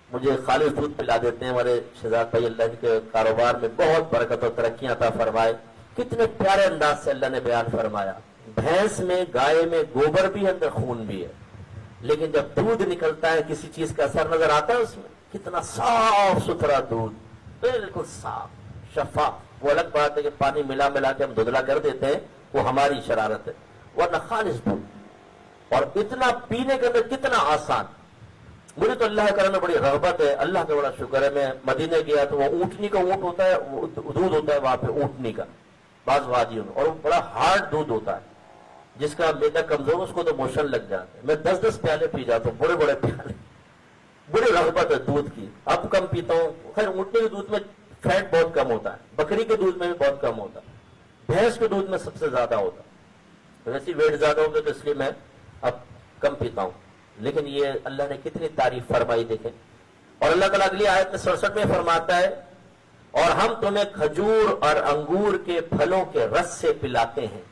مجھے خالص دودھ پلا دیتے ہیں ہمارے شہزاد بھائی. اللہ کے کاروبار میں بہت برکت اور ترقیاں عطا فرمائے. کتنے پیارے انداز سے اللہ نے بیان فرمایا. بھینس میں، گائے میں گوبر بھی ہے، اندر خون بھی ہے، لیکن جب دودھ نکلتا ہے کسی چیز کا اثر نظر آتا ہے اس میں. کتنا صاف ستھرا دودھ، بالکل صاف شفاف. وہ الگ بات ہے کہ پانی ملا ملا کے ہم دھندلا کر دیتے ہیں، وہ ہماری شرارت ہے، ورنہ خالص دودھ. اور اتنا پینے کے اندر کتنا آسان. مجھے تو اللہ کرم میں بڑی رغبت ہے، اللہ کا بڑا شکر ہے. میں مدینہ گیا تو وہ اونٹنی کا اونٹ ہوتا ہے، وہ دودھ ہوتا ہے وہاں پہ اونٹنی کا بعض وادیوں میں، اور وہ بڑا ہارڈ دودھ ہوتا ہے. جس کا میدا کمزور اس کو تو موشن لگ جاتا ہے. میں 10 پیالے پی جاتا ہوں، بڑے بڑے پیالے. بڑی رغبت ہے دودھ کی. اب کم پیتا ہوں. خیر اونٹنی کے دودھ میں فیٹ بہت کم ہوتا ہے، بکری کے دودھ میں بھی بہت کم ہوتا ہے، بھینس کے دودھ میں سب سے زیادہ ہوتا ہے. ویسے ویٹ زیادہ ہوگا تو اس لیے میں اب کم پیتا ہوں. لیکن یہ اللہ نے کتنی تعریف فرمائی دیکھیں. اور اللہ تعالیٰ اگلی آیت میں 67 میں فرماتا ہے، اور ہم تمہیں کھجور اور انگور کے پھلوں کے رس سے پلاتے ہیں،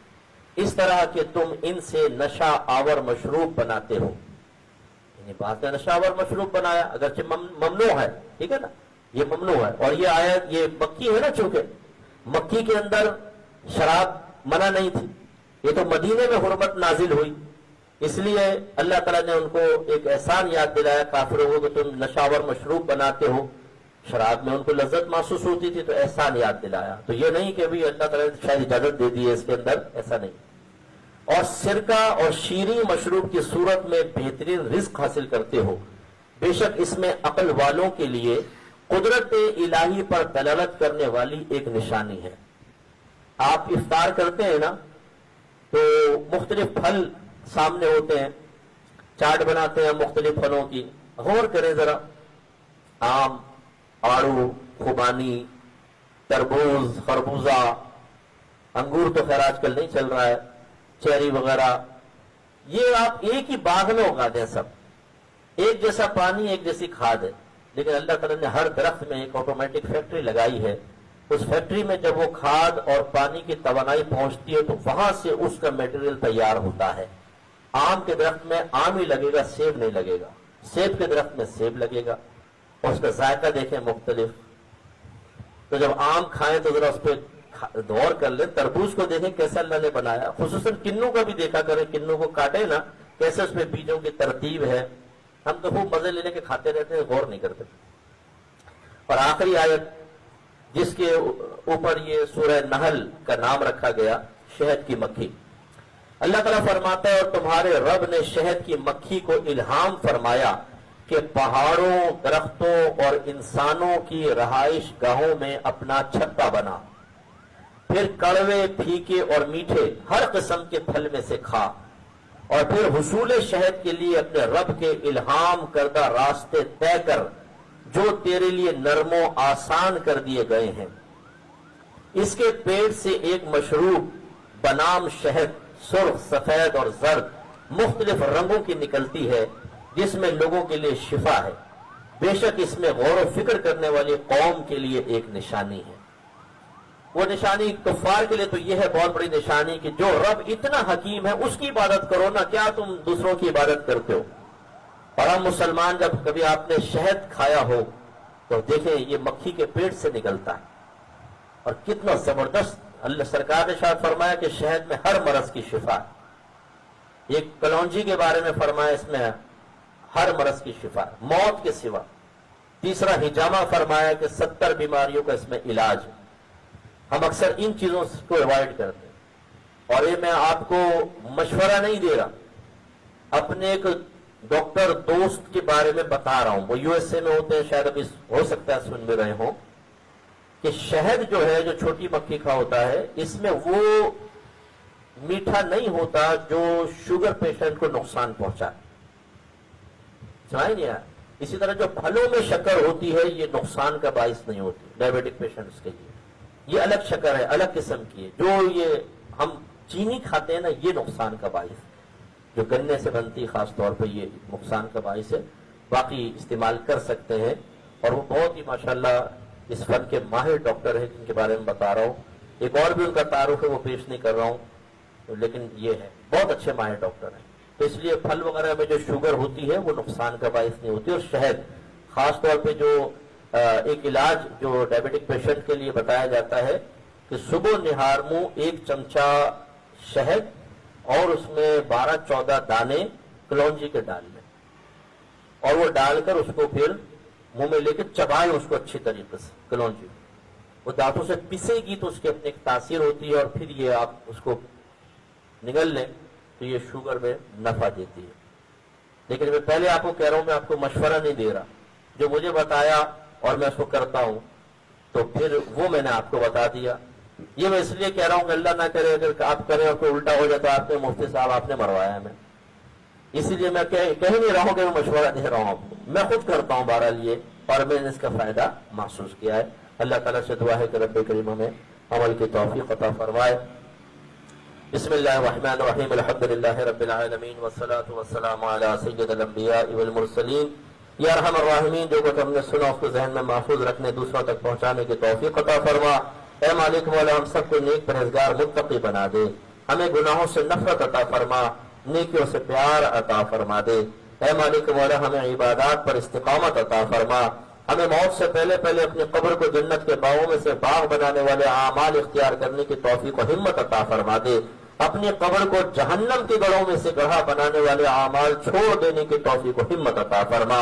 اس طرح کہ تم ان سے نشہ آور مشروب بناتے ہو. یعنی بعض نے نشہ آور مشروب بنایا، اگرچہ ممنوع ہے، ٹھیک ہے نا، یہ ممنوع ہے. اور یہ آیت یہ مکی ہے نا، چونکہ مکی کے اندر شراب منع نہیں تھی، یہ تو مدینے میں حرمت نازل ہوئی. اس لیے اللہ تعالیٰ نے ان کو ایک احسان یاد دلایا کافروں کو کہ تم نشاور مشروب بناتے ہو. شراب میں ان کو لذت محسوس ہوتی تھی تو احسان یاد دلایا. تو یہ نہیں کہ بھی اللہ تعالیٰ نے شاید اجازت دے دی ہے اس کے اندر، ایسا نہیں. اور سرکہ اور شیریں مشروب کی صورت میں بہترین رزق حاصل کرتے ہو، بے شک اس میں عقل والوں کے لیے قدرت الہی پر دلالت کرنے والی ایک نشانی ہے. آپ افطار کرتے ہیں نا تو مختلف پھل سامنے ہوتے ہیں، چاٹ بناتے ہیں مختلف پھلوں کی. غور کریں ذرا، آم، آڑو، خوبانی، تربوز، خربوزہ، انگور تو خیر آج کل نہیں چل رہا ہے، چیری وغیرہ. یہ آپ ایک ہی باغ میں اگا دیں، سب ایک جیسا پانی، ایک جیسی کھاد ہے. لیکن اللہ تعالیٰ نے ہر درخت میں ایک آٹومیٹک فیکٹری لگائی ہے. اس فیکٹری میں جب وہ کھاد اور پانی کی توانائی پہنچتی ہے تو وہاں سے اس کا میٹیریل تیار ہوتا ہے. آم کے درخت میں آم ہی لگے گا، سیب نہیں لگے گا. سیب کے درخت میں سیب لگے گا. اور اس کا ذائقہ دیکھیں مختلف. تو جب آم کھائیں تو ذرا اس پہ غور کر لیں. تربوز کو دیکھیں کیسے اللہ نے بنایا, خصوصاً کنوں کا بھی دیکھا کریں, کنوں کو کاٹے نا کیسے اس میں بیجوں کی ترتیب ہے. ہم تو خوب مزے لے کے کھاتے رہتے ہیں, غور نہیں کرتے. اور آخری آیت جس کے اوپر یہ سورہ نحل کا نام رکھا گیا, شہد کی مکھی. اللہ تعالیٰ فرماتا ہے اور تمہارے رب نے شہد کی مکھی کو الہام فرمایا کہ پہاڑوں, درختوں اور انسانوں کی رہائش گاہوں میں اپنا چھتا بنا, پھر کڑوے, پھیکے اور میٹھے ہر قسم کے پھل میں سے کھا, اور پھر حصول شہد کے لیے اپنے رب کے الہام کردہ راستے طے کر جو تیرے لیے نرم و آسان کر دیے گئے ہیں. اس کے پیٹ سے ایک مشروب بنام شہد, سرخ, سفید اور زرد مختلف رنگوں کی نکلتی ہے جس میں لوگوں کے لیے شفا ہے. بے شک اس میں غور و فکر کرنے والی قوم کے لیے ایک نشانی ہے. وہ نشانی کفار کے لیے تو یہ ہے بہت بڑی نشانی کہ جو رب اتنا حکیم ہے اس کی عبادت کرو نا, کیا تم دوسروں کی عبادت کرتے ہو. اور ہم مسلمان جب کبھی آپ نے شہد کھایا ہو تو دیکھیں یہ مکھی کے پیٹ سے نکلتا ہے, اور کتنا زبردست. اللہ سرکار نے ارشاد فرمایا کہ شہد میں ہر مرض کی شفا ہے. ایک کلونجی کے بارے میں فرمایا اس میں ہر مرض کی شفا ہے موت کے سوا. تیسرا ہجامہ فرمایا کہ 70 بیماریوں کا اس میں علاج. ہم اکثر ان چیزوں کو اوائڈ کرتے ہیں, اور یہ میں آپ کو مشورہ نہیں دے رہا, اپنے ایک ڈاکٹر دوست کے بارے میں بتا رہا ہوں. وہ یو ایس اے میں ہوتے ہیں, شاید ابھی ہو سکتا ہے سن بھی رہے ہوں کہ شہد جو ہے جو چھوٹی مکھی کا ہوتا ہے اس میں وہ میٹھا نہیں ہوتا جو شوگر پیشنٹ کو نقصان پہنچائے. سمجھ نہیں آیا. اسی طرح جو پھلوں میں شکر ہوتی ہے یہ نقصان کا باعث نہیں ہوتی ڈائبیٹک پیشنٹس کے لیے. یہ الگ شکر ہے, الگ قسم کی ہے. جو یہ ہم چینی کھاتے ہیں نا یہ نقصان کا باعث, جو گنے سے بنتی خاص طور پہ یہ نقصان کا باعث ہے. باقی استعمال کر سکتے ہیں, اور وہ بہت ہی ماشاءاللہ اس فن کے ماہر ڈاکٹر ہیں جن کے بارے میں بتا رہا ہوں. ایک اور بھی ان کا تعارف ہے, وہ پیش نہیں کر رہا ہوں, لیکن یہ ہے بہت اچھے ماہر ڈاکٹر ہیں. تو اس لیے پھل وغیرہ میں جو شوگر ہوتی ہے وہ نقصان کا باعث نہیں ہوتی. اور شہد خاص طور پہ جو ایک علاج جو ڈائبیٹک پیشنٹ کے لیے بتایا جاتا ہے کہ صبح نہار منہ 1 چمچہ شہد اور اس میں 12-14 دانے کلونجی کے ڈال لیں, اور وہ ڈال کر اس کو پھر منہ میں لے کے چبائیں اس کو اچھی طریقے سے. کلونجی وہ دانتوں سے پسے گی تو اس کی اپنی ایک تاثیر ہوتی ہے, اور پھر یہ آپ اس کو نگل لیں تو یہ شوگر میں نفع دیتی ہے. لیکن میں پہلے آپ کو کہہ رہا ہوں, میں آپ کو مشورہ نہیں دے رہا, جو مجھے بتایا اور میں اس کو کرتا ہوں تو پھر وہ میں نے آپ کو بتا دیا. یہ میں اس لیے کہہ رہا ہوں کہ اللہ نہ کرے اگر آپ کریں اور کوئی الٹا ہو جاتا آپ نے مفتی صاحب آپ نے مروایا ہمیں, اسی لیے میں کہہ نہیں رہا ہوں کہ میں مشورہ دے رہا ہوں آپ کو, میں خود کرتا ہوں بہرحال یہ, اور میں نے اس کا فائدہ محسوس کیا ہے. اللہ تعالیٰ سے دعا ہے کہ رب کریم ہمیں عمل کی توفیق عطا فرمائے. بسم اللہ الرحمن الرحیم, الحمدللہ رب العالمین والصلاة والسلام علی سید الانبیاء والمرسلین. یا ارحم الراحمین, جو کچھ ہم نے سنا اس کو ذہن میں محفوظ رکھنے, دوسروں تک پہنچانے کی توفیق عطا فرما. اے مالک مولا ہم سب کو نیک پرہیزگار متقی بنا دے, ہمیں گناہوں سے نفرت عطا فرما, نیکیوں سے پیار عطا فرما دے. اے مالک مولا ہمیں عبادات پر استقامت عطا فرما, ہمیں موت سے پہلے پہلے اپنی قبر کو جنت کے باغوں میں سے باغ بنانے والے اعمال اختیار کرنے کی توفیق و ہمت عطا فرما دے. اپنی قبر کو جہنم کے گڑھوں میں سے گڑھا بنانے والے اعمال چھوڑ دینے کی توفیق و ہمت عطا فرما.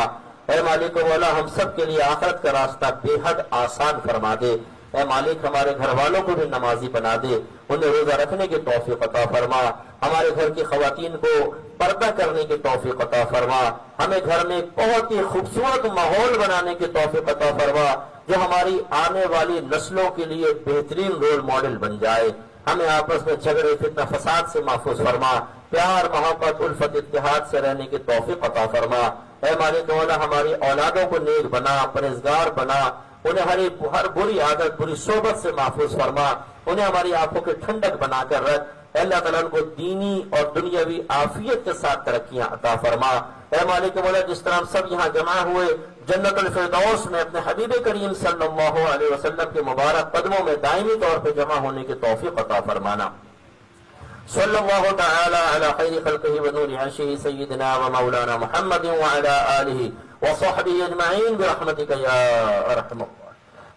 اے مالک مولا ہم سب کے لیے آخرت کا راستہ بے حد آسان فرما دے. اے مالک ہمارے گھر والوں کو بھی نمازی بنا دے, انہیں روزہ رکھنے کی توفیق عطا فرما. ہمارے گھر کی خواتین کو پردہ کرنے کی توفیق عطا فرما. ہمیں گھر میں بہت ہی خوبصورت ماحول بنانے کی توفیق عطا فرما جو ہماری آنے والی نسلوں کے لیے بہترین رول ماڈل بن جائے. ہمیں آپس میں جھگڑے فتنہ فساد سے محفوظ فرما, پیار محبت الفت اتحاد سے رہنے کی توفیق عطا فرما. اے مالک مولا ہماری اولادوں کو نیک بنا, پرہیزگار بنا, انہیں ہر بری عادت بری صحبت سے محفوظ فرما, انہیں ہماری آنکھوں کے ٹھنڈک بنا کر رکھ. اے اللہ تعالیٰ ان کو دینی اور دنیاوی عافیت کے ساتھ ترقیاں عطا فرما. اے مالک مولا جس طرح ہم سب یہاں جمع ہوئے جنت الفردوس میں اپنے حبیب کریم صلی اللہ علیہ وسلم کے مبارک قدموں میں دائمی طور پہ جمع ہونے کی توفیق عطا فرمانا. صلی اللہ تعالی علی خیر خلقہ و نور عرشہ سیدنا و مولانا محمد وعلی آلہ وصحبه اجمعین برحمتک یا ارحم الراحمین.